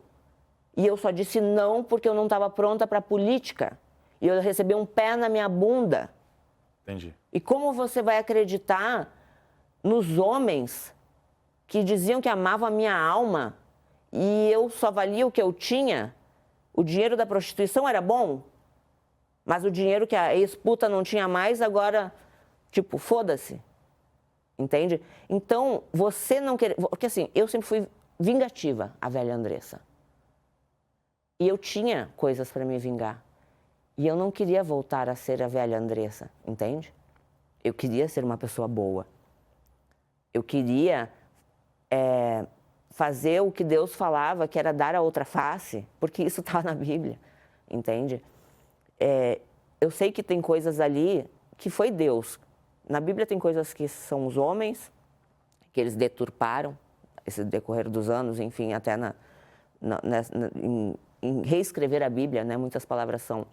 E eu só disse não porque eu não estava pronta para a política. E eu recebi um pé na minha bunda. Entendi. E como você vai acreditar nos homens que diziam que amavam a minha alma e eu só valia o que eu tinha? O dinheiro da prostituição era bom, mas o dinheiro que a ex-puta não tinha mais, agora, tipo, foda-se. Entende? Então, você não quer... Porque assim, eu sempre fui vingativa, a velha Andressa. E eu tinha coisas para me vingar. E eu não queria voltar a ser a velha Andressa, entende? Eu queria ser uma pessoa boa. Eu queria fazer o que Deus falava, que era dar a outra face, porque isso está na Bíblia, entende? Eu sei que tem coisas ali que foi Deus. Na Bíblia tem coisas que são os homens, que eles deturparam, esse decorrer dos anos, enfim, até em reescrever a Bíblia, né? Muitas palavras são...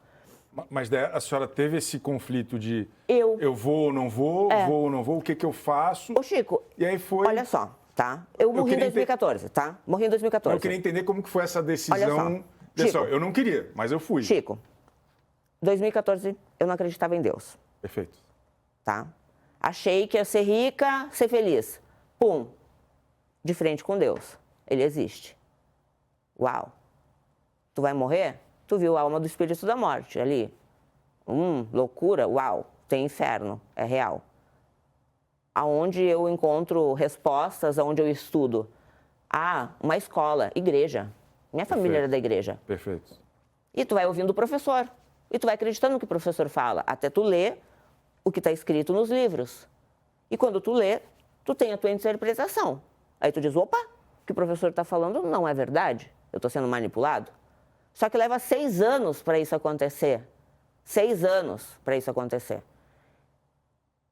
Mas a senhora teve esse conflito de Eu vou ou não vou, vou ou não vou, o que eu faço? Ô, Chico, e aí foi... olha só, tá? Eu morri em 2014, tá? Morri em 2014. Eu queria entender como que foi essa decisão. Olha só, Pessoal, eu não queria, mas eu fui. Chico, 2014 eu não acreditava em Deus. Perfeito. Tá? Achei que ia ser rica, ser feliz. Pum, de frente com Deus. Ele existe. Uau. Tu vai morrer? Tu viu a alma do espírito da morte ali. Loucura, uau. Tem inferno, é real. Aonde eu encontro respostas, aonde eu estudo? Uma escola, igreja. Minha família era da igreja. Perfeito. E tu vai ouvindo o professor. E tu vai acreditando no que o professor fala, até tu ler o que está escrito nos livros. E quando tu lê, tu tem a tua interpretação. Aí tu diz, opa, o que o professor está falando não é verdade. Eu estou sendo manipulado. Só que leva 6 anos para isso acontecer. 6 anos para isso acontecer.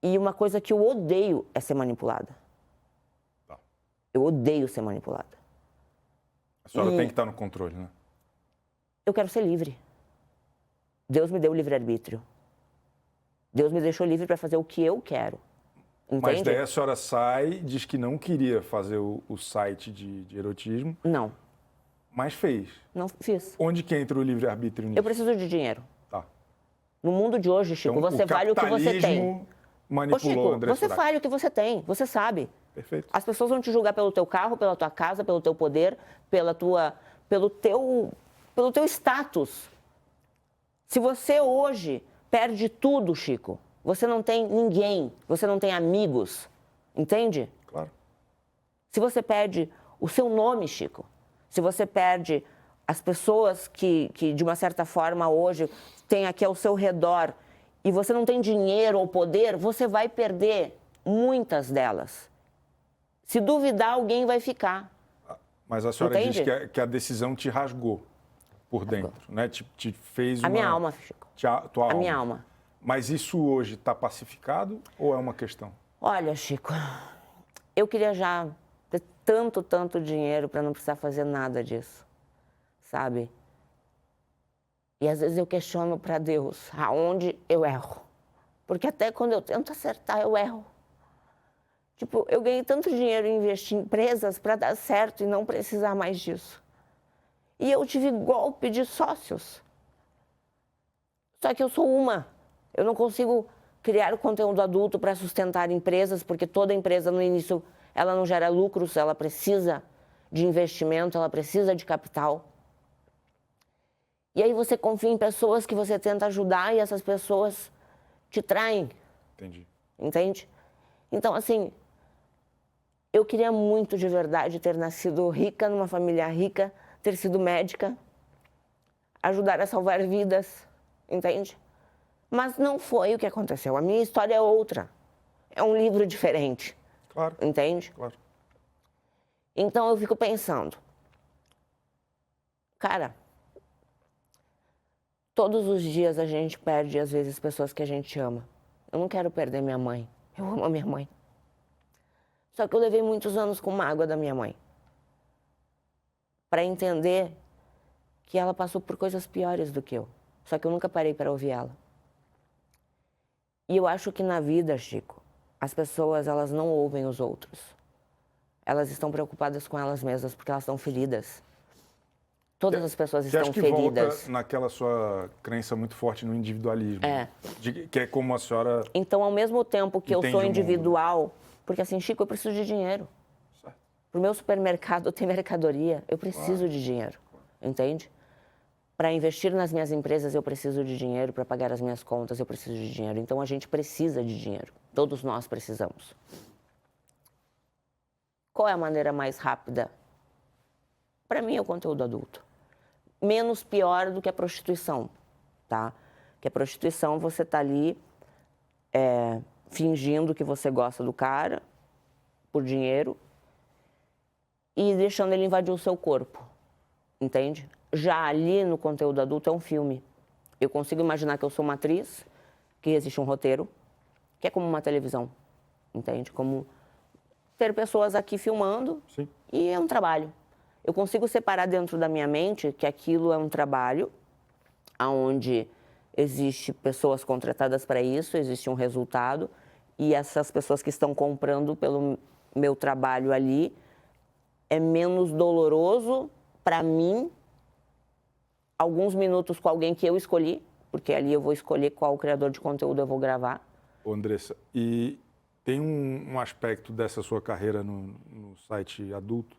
E uma coisa que eu odeio é ser manipulada. Tá. Eu odeio ser manipulada. A senhora tem que estar no controle, né? Eu quero ser livre. Deus me deu o livre-arbítrio. Deus me deixou livre para fazer o que eu quero. Entende? Mas daí a senhora sai, diz que não queria fazer o site de erotismo. Não. Mas fez. Não fiz. Onde que entra o livre-arbítrio nisso? Eu preciso de dinheiro. Tá. No mundo de hoje, Chico, Então, você vale o que você tem. Manipulou Ô, Chico, André você Surak. vale o que você tem, você sabe. Perfeito. As pessoas vão te julgar pelo teu carro, pela tua casa, pelo teu poder, pelo teu status. Se você hoje perde tudo, Chico, você não tem ninguém, você não tem amigos, entende? Claro. Se você perde o seu nome, Chico, se você perde as pessoas que de uma certa forma hoje tem aqui ao seu redor e você não tem dinheiro ou poder, você vai perder muitas delas. Se duvidar, alguém vai ficar. Mas a senhora Entende? diz que a decisão te rasgou por dentro, né? Te fez uma... A minha alma, Chico. Tua alma. A minha alma. Mas isso hoje está pacificado ou é uma questão? Olha, Chico, eu queria já ter tanto dinheiro para não precisar fazer nada disso, sabe? E às vezes eu questiono para Deus aonde eu erro. Porque até quando eu tento acertar, eu erro. Tipo, eu ganhei tanto dinheiro em investir em empresas para dar certo e não precisar mais disso. E eu tive golpe de sócios. Só que eu sou uma. Eu não consigo criar o conteúdo adulto para sustentar empresas, porque toda empresa no início ela não gera lucros, ela precisa de investimento, ela precisa de capital. E aí você confia em pessoas que você tenta ajudar e essas pessoas te traem. Entendi. Entende? Então, assim, eu queria muito de verdade ter nascido rica, numa família rica, ter sido médica, ajudar a salvar vidas, entende? Mas não foi o que aconteceu. A minha história é outra. É um livro diferente. Claro. Entende? Claro. Então eu fico pensando, cara, todos os dias a gente perde, às vezes, pessoas que a gente ama. Eu não quero perder minha mãe. Eu amo a minha mãe. Só que eu levei muitos anos com mágoa da minha mãe. Para entender que ela passou por coisas piores do que eu. Só que eu nunca parei para ouvir ela. E eu acho que na vida, Chico, as pessoas, elas não ouvem os outros. Elas estão preocupadas com elas mesmas porque elas estão feridas. Todas as pessoas estão acho que feridas. Volta naquela sua crença muito forte no individualismo. É. Que é como a senhora... Então, ao mesmo tempo que eu entende sou o mundo. individual, porque assim, Chico, eu preciso de dinheiro. Certo. Pro meu supermercado tem mercadoria, eu preciso de dinheiro, entende? Para investir nas minhas empresas, eu preciso de dinheiro. Para pagar as minhas contas, eu preciso de dinheiro. Então, a gente precisa de dinheiro. Todos nós precisamos. Qual é a maneira mais rápida? Para mim, é o conteúdo adulto. Menos pior do que a prostituição, tá? Que a prostituição, você tá ali fingindo que você gosta do cara por dinheiro e deixando ele invadir o seu corpo, entende? Já ali no conteúdo adulto é um filme. Eu consigo imaginar que eu sou uma atriz, que existe um roteiro, que é como uma televisão, entende? Como ter pessoas aqui filmando. Sim. E é um trabalho. Eu consigo separar dentro da minha mente que aquilo é um trabalho onde existe pessoas contratadas para isso, existe um resultado, e essas pessoas que estão comprando pelo meu trabalho ali, é menos doloroso para mim alguns minutos com alguém que eu escolhi, porque ali eu vou escolher qual criador de conteúdo eu vou gravar. Ô, Andressa, e tem um aspecto dessa sua carreira no site adulto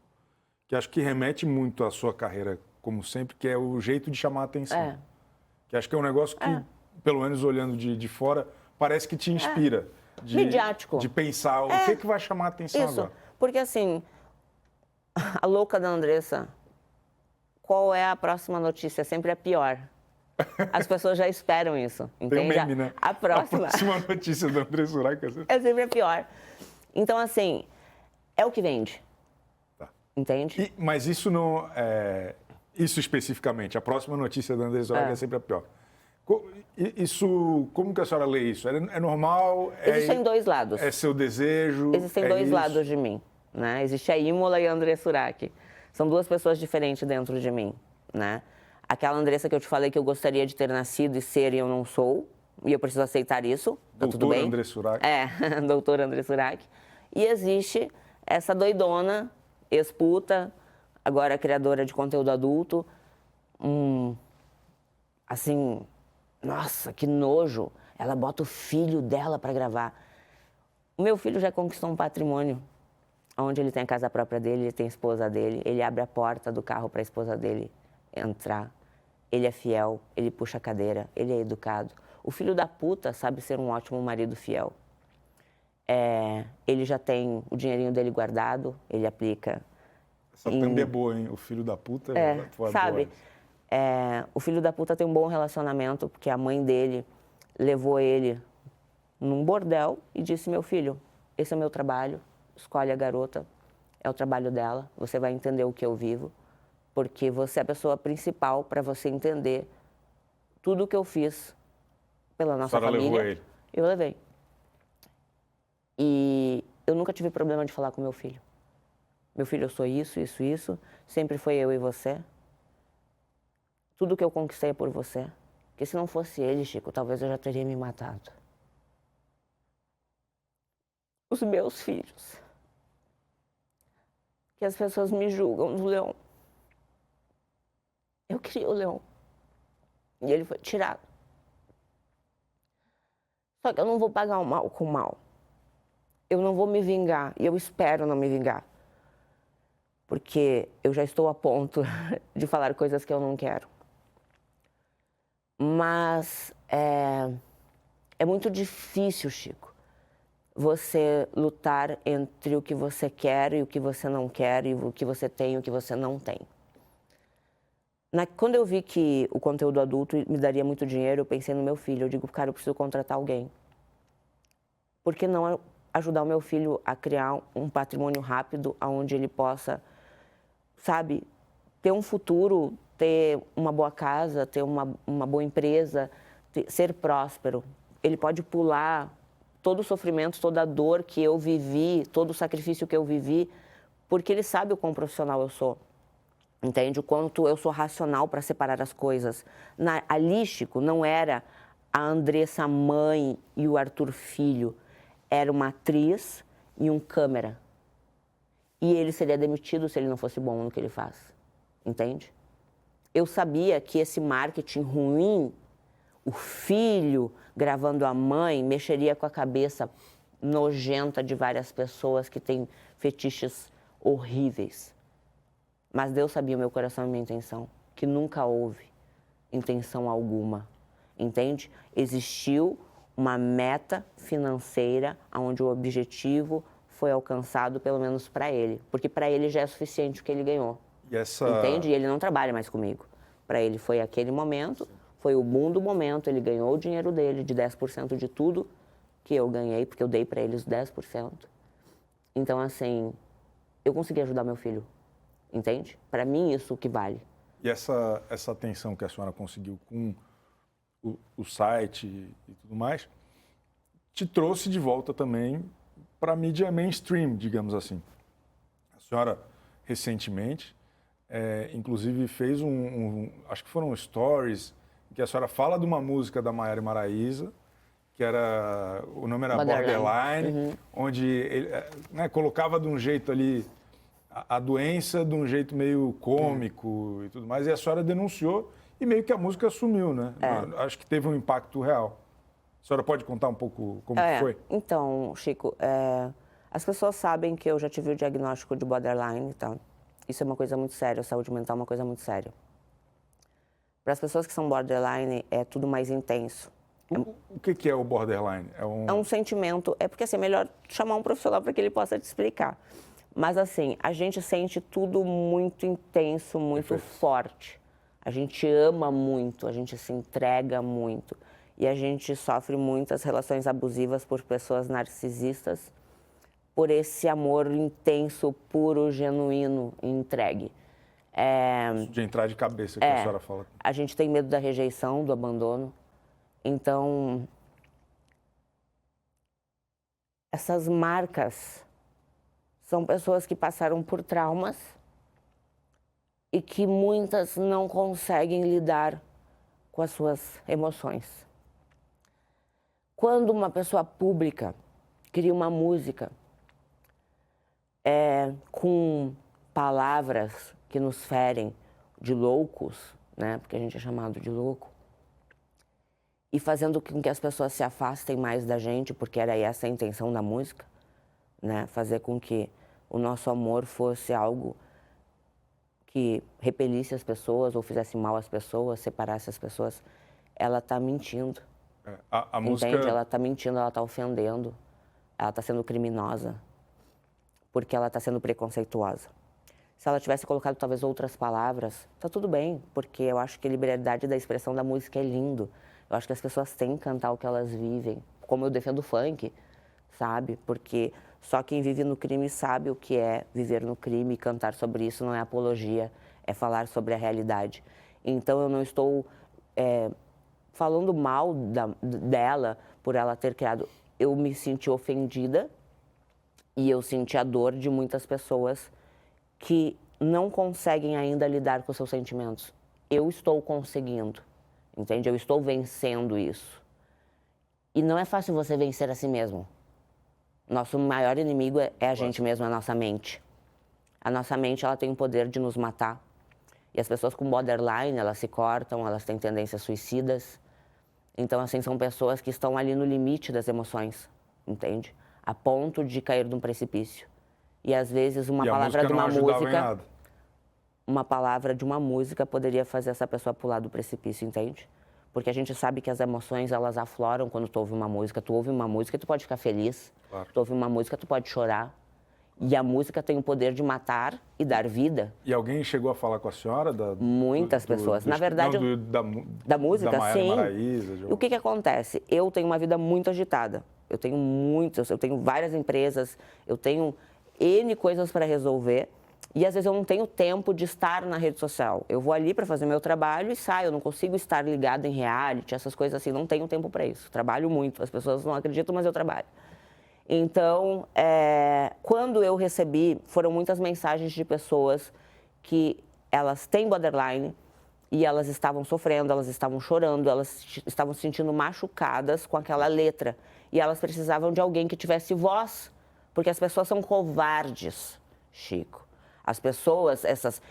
que acho que remete muito à sua carreira, como sempre, que é o jeito de chamar a atenção. Que acho que é um negócio que, pelo menos olhando de fora, parece que te inspira. Midiático. De pensar o que vai chamar a atenção Isso, agora. porque assim, a louca da Andressa, qual é a próxima notícia? Sempre é pior. As pessoas já esperam isso, entende? Tem um meme, né? A próxima notícia do André Surak é sempre a pior. Então, assim, é o que vende. Tá. Entende? Mas isso não isso especificamente, a próxima notícia do André Surak é sempre a pior. Isso, como que a senhora lê isso? É normal? Existem dois lados. É seu desejo? Existem dois lados de mim, né? Existe a Imola e a André Surak. São duas pessoas diferentes dentro de mim, né? Aquela Andressa que eu te falei que eu gostaria de ter nascido e ser e eu não sou, e eu preciso aceitar isso, tá tudo bem? André Surak. Doutor André Surak. E existe essa doidona, ex-puta, agora criadora de conteúdo adulto, assim, nossa, que nojo. Ela bota o filho dela para gravar. O meu filho já conquistou um patrimônio, onde ele tem a casa própria dele, ele tem a esposa dele, ele abre a porta do carro para a esposa dele entrar. Ele é fiel, ele puxa a cadeira, ele é educado. O filho da puta sabe ser um ótimo marido fiel. Ele já tem o dinheirinho dele guardado, ele aplica. Essa thumb é boa, hein? O filho da puta sabe? O filho da puta tem um bom relacionamento, porque a mãe dele levou ele num bordel e disse: meu filho, esse é o meu trabalho, escolhe a garota, é o trabalho dela, você vai entender o que eu vivo, porque você é a pessoa principal para você entender tudo o que eu fiz pela nossa família. Levou ele. Eu levei. E eu nunca tive problema de falar com meu filho. Meu filho, eu sou isso, isso, isso, sempre foi eu e você. Tudo que eu conquistei é por você. Porque se não fosse ele, Chico, talvez eu já teria me matado. Os meus filhos. Que as pessoas me julgam do Leão. Eu queria o Leão. E ele foi tirado. Só que eu não vou pagar o mal com o mal. Eu não vou me vingar. E eu espero não me vingar. Porque eu já estou a ponto de falar coisas que eu não quero. Mas é muito difícil, Chico, você lutar entre o que você quer e o que você não quer, e o que você tem e o que você não tem. Quando eu vi que o conteúdo adulto me daria muito dinheiro, eu pensei no meu filho. Eu digo, cara, eu preciso contratar alguém. Por que não ajudar o meu filho a criar um patrimônio rápido, onde ele possa, sabe, ter um futuro, ter uma boa casa, ter uma boa empresa, ser próspero. Ele pode pular todo o sofrimento, toda a dor que eu vivi, todo o sacrifício que eu vivi, porque ele sabe o quão profissional eu sou. Entende? O quanto eu sou racional para separar as coisas. Ali, Chico, não era a Andressa mãe e o Arthur filho. Era uma atriz e um câmera. E ele seria demitido se ele não fosse bom no que ele faz. Entende? Eu sabia que esse marketing ruim, o filho gravando a mãe, mexeria com a cabeça nojenta de várias pessoas que têm fetiches horríveis. Mas Deus sabia o meu coração e minha intenção, que nunca houve intenção alguma, entende? Existiu uma meta financeira onde o objetivo foi alcançado, pelo menos para ele, porque para ele já é suficiente o que ele ganhou, entende? E ele não trabalha mais comigo. Para ele foi aquele momento, foi o boom do momento, ele ganhou o dinheiro dele de 10% de tudo que eu ganhei, porque eu dei para ele os 10%. Então, assim, eu consegui ajudar meu filho. Entende? Para mim, isso que vale. E essa atenção que a senhora conseguiu com o site e tudo mais, te trouxe de volta também para a mídia mainstream, digamos assim. A senhora, recentemente, inclusive fez acho que foram stories, que a senhora fala de uma música da Maiara e Maraíza, que o nome era Borderline, onde ele, né, colocava de um jeito ali a doença de um jeito meio cômico e tudo mais, e a senhora denunciou e meio que a música sumiu, né? Acho que teve um impacto real. A senhora pode contar um pouco como foi? Então, Chico, as pessoas sabem que eu já tive o diagnóstico de borderline, então isso é uma coisa muito séria, a saúde mental é uma coisa muito séria. Para as pessoas que são borderline, é tudo mais intenso. O que é o borderline? É um sentimento, porque assim, é melhor chamar um profissional para que ele possa te explicar. Mas assim, a gente sente tudo muito intenso, muito forte. A gente ama muito, a gente se entrega muito. E a gente sofre muitas relações abusivas por pessoas narcisistas, por esse amor intenso, puro, genuíno e entregue. De entrar de cabeça, que a senhora fala. A gente tem medo da rejeição, do abandono. Então, essas marcas são pessoas que passaram por traumas e que muitas não conseguem lidar com as suas emoções. Quando uma pessoa pública cria uma música com palavras que nos ferem de loucos, né? Porque a gente é chamado de louco, e fazendo com que as pessoas se afastem mais da gente, porque era essa a intenção da música, né? Fazer com que o nosso amor fosse algo que repelisse as pessoas ou fizesse mal às pessoas, separasse as pessoas. Ela está mentindo. A música... Entende? Ela está mentindo, ela está ofendendo, ela está sendo criminosa, porque ela está sendo preconceituosa. Se ela tivesse colocado talvez outras palavras, tá tudo bem, porque eu acho que a liberdade da expressão da música é lindo. Eu acho que as pessoas têm que cantar o que elas vivem, como eu defendo o funk, sabe? Porque só quem vive no crime sabe o que é viver no crime, e cantar sobre isso não é apologia, é falar sobre a realidade. Então eu não estou falando mal dela por ela ter criado. Eu me senti ofendida e eu senti a dor de muitas pessoas que não conseguem ainda lidar com seus sentimentos. Eu estou conseguindo, entende? Eu estou vencendo isso. E não é fácil você vencer a si mesmo. Nosso maior inimigo é a gente mesmo, a nossa mente. A nossa mente, ela tem o poder de nos matar. E as pessoas com borderline, elas se cortam, elas têm tendências suicidas. Então, assim, são pessoas que estão ali no limite das emoções, entende? A ponto de cair de um precipício. E às vezes uma palavra de uma música, uma palavra de uma música poderia fazer essa pessoa pular do precipício, entende? Porque a gente sabe que as emoções, elas afloram quando tu ouve uma música. Tu ouve uma música, tu pode ficar feliz. Claro. Tu ouve uma música, tu pode chorar. E a música tem o poder de matar e dar vida. E alguém chegou a falar com a senhora? Muitas pessoas. Na verdade, da música, da Maiara sim. Maraíza, E o que acontece? Eu tenho uma vida muito agitada. Eu tenho várias empresas, eu tenho N coisas para resolver. E às vezes eu não tenho tempo de estar na rede social. Eu vou ali para fazer meu trabalho e saio. Eu não consigo estar ligado em reality, essas coisas assim. Não tenho tempo para isso. Trabalho muito. As pessoas não acreditam, mas eu trabalho. Então, quando eu recebi, foram muitas mensagens de pessoas que elas têm borderline e elas estavam sofrendo, elas estavam chorando, elas estavam se sentindo machucadas com aquela letra. E elas precisavam de alguém que tivesse voz, porque as pessoas são covardes, Chico. As pessoas,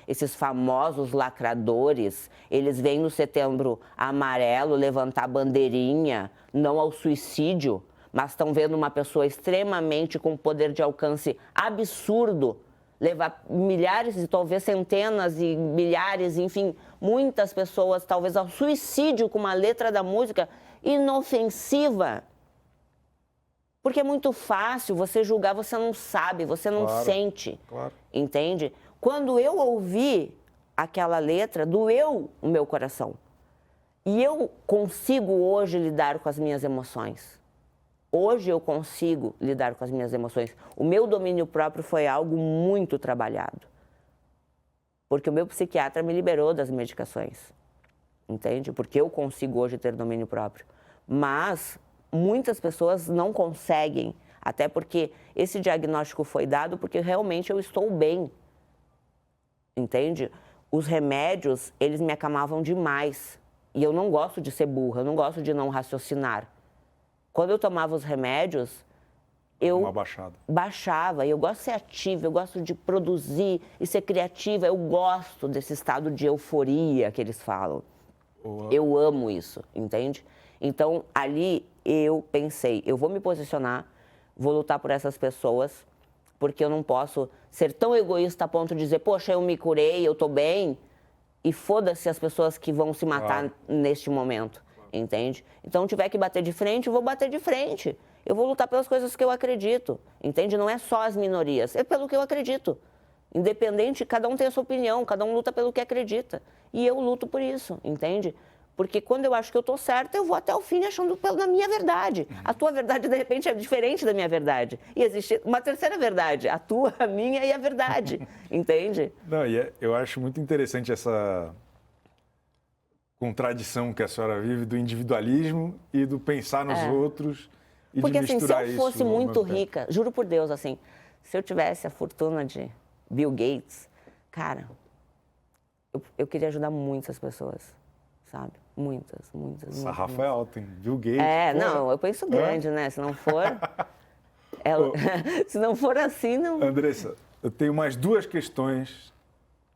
esses famosos lacradores, eles vêm no Setembro Amarelo levantar bandeirinha, não ao suicídio, mas estão vendo uma pessoa extremamente com poder de alcance absurdo levar milhares e talvez centenas e milhares, enfim, muitas pessoas talvez ao suicídio com uma letra da música inofensiva. Porque é muito fácil você julgar, você não sabe, você não sente, entende? Quando eu ouvi aquela letra, doeu o meu coração. E eu consigo hoje lidar com as minhas emoções. Hoje eu consigo lidar com as minhas emoções. O meu domínio próprio foi algo muito trabalhado. Porque o meu psiquiatra me liberou das medicações, entende? Porque eu consigo hoje ter domínio próprio. Mas muitas pessoas não conseguem, até porque esse diagnóstico foi dado porque realmente eu estou bem, entende? Os remédios, eles me acalmavam demais. E eu não gosto de ser burra, eu não gosto de não raciocinar. Quando eu tomava os remédios, eu Uma baixada. baixava. E eu gosto de ser ativa, eu gosto de produzir e ser criativa. Eu gosto desse estado de euforia que eles falam. Eu amo isso, entende? Então, ali eu pensei, eu vou me posicionar, vou lutar por essas pessoas, porque eu não posso ser tão egoísta a ponto de dizer, poxa, eu me curei, eu tô bem, e foda-se as pessoas que vão se matar neste momento, entende? Então, tiver que bater de frente, eu vou bater de frente. Eu vou lutar pelas coisas que eu acredito, entende? Não é só as minorias, é pelo que eu acredito. Independente, cada um tem a sua opinião, cada um luta pelo que acredita. E eu luto por isso, entende? Porque quando eu acho que eu estou certa, eu vou até o fim achando na minha verdade. A tua verdade, de repente, é diferente da minha verdade. E existe uma terceira verdade, a tua, a minha e a verdade, entende? Não, eu acho muito interessante essa contradição que a senhora vive do individualismo e do pensar nos outros e Porque, de assim, se misturar eu isso fosse ao muito mesmo tempo. rica, juro por Deus, assim, se eu tivesse a fortuna de Bill Gates, cara, eu queria ajudar muitas pessoas, sabe? Muitas. Sarrafa é alta, hein? Bill Gates. É, porra. não, eu penso grande, né? Se não for... se não for assim, não... Andressa, eu tenho mais duas questões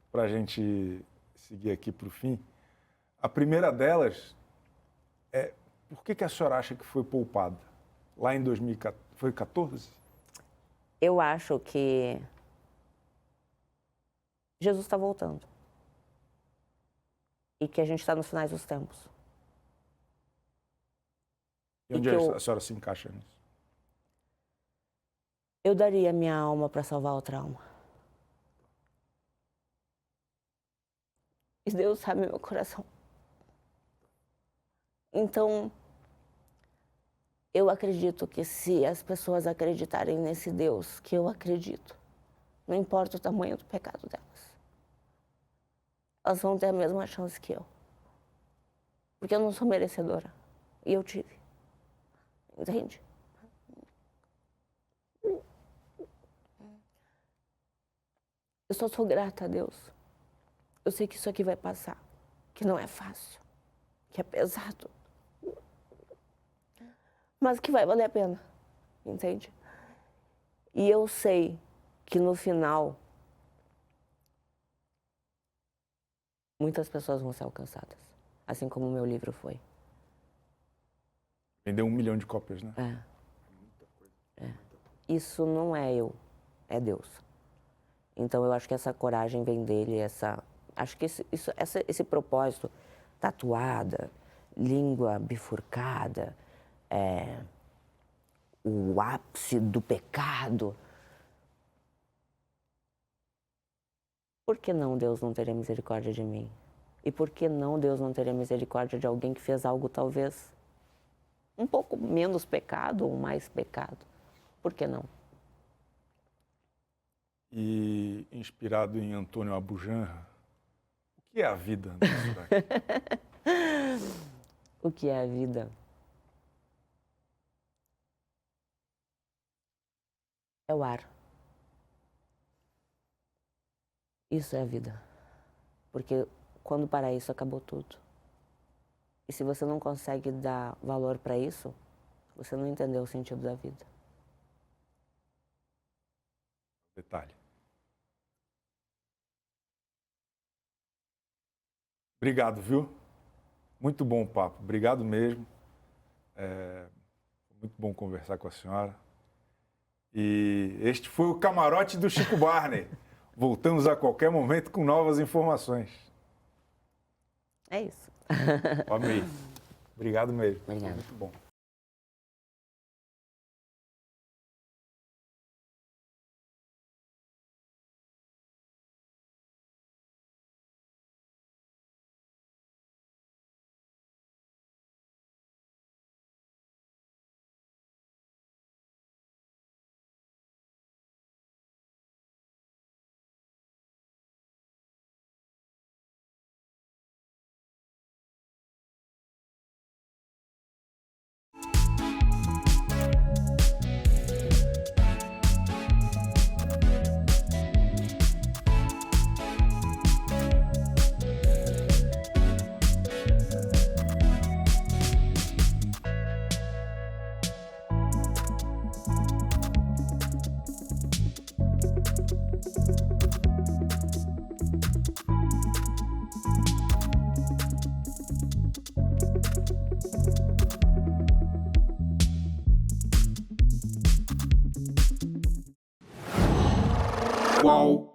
para a gente seguir aqui para o fim. A primeira delas é por que a senhora acha que foi poupada? Lá em 2014, foi 14? Eu acho que Jesus está voltando. E que a gente está nos finais dos tempos. E onde a senhora se encaixa nisso? Eu daria minha alma para salvar o trauma. E Deus sabe meu coração. Então, eu acredito que se as pessoas acreditarem nesse Deus que eu acredito, não importa o tamanho do pecado delas, elas vão ter a mesma chance que eu. Porque eu não sou merecedora. E eu tive. Entende? Eu só sou grata a Deus. Eu sei que isso aqui vai passar. Que não é fácil. Que é pesado. Mas que vai valer a pena. Entende? E eu sei que no final muitas pessoas vão ser alcançadas. Assim como o meu livro foi. Vendeu 1 milhão de cópias, né? É. Isso não é eu, é Deus. Então eu acho que essa coragem vem dele, acho que esse propósito, tatuada, língua bifurcada, o ápice do pecado. Por que não Deus não teria misericórdia de mim? E por que não Deus não teria misericórdia de alguém que fez algo talvez um pouco menos pecado ou mais pecado? Por que não? E inspirado em Antônio Abujamra, o que é a vida, Andressa? O que é a vida? É o ar. Isso é a vida. Porque quando parar isso, acabou tudo. E se você não consegue dar valor para isso, você não entendeu o sentido da vida. Detalhe. Obrigado, viu? Muito bom o papo. Obrigado mesmo. Muito bom conversar com a senhora. E este foi o Camarote do Chico Barney. Voltamos a qualquer momento com novas informações. É isso. Amei. Obrigado mesmo. Obrigada. Muito bom. UOL.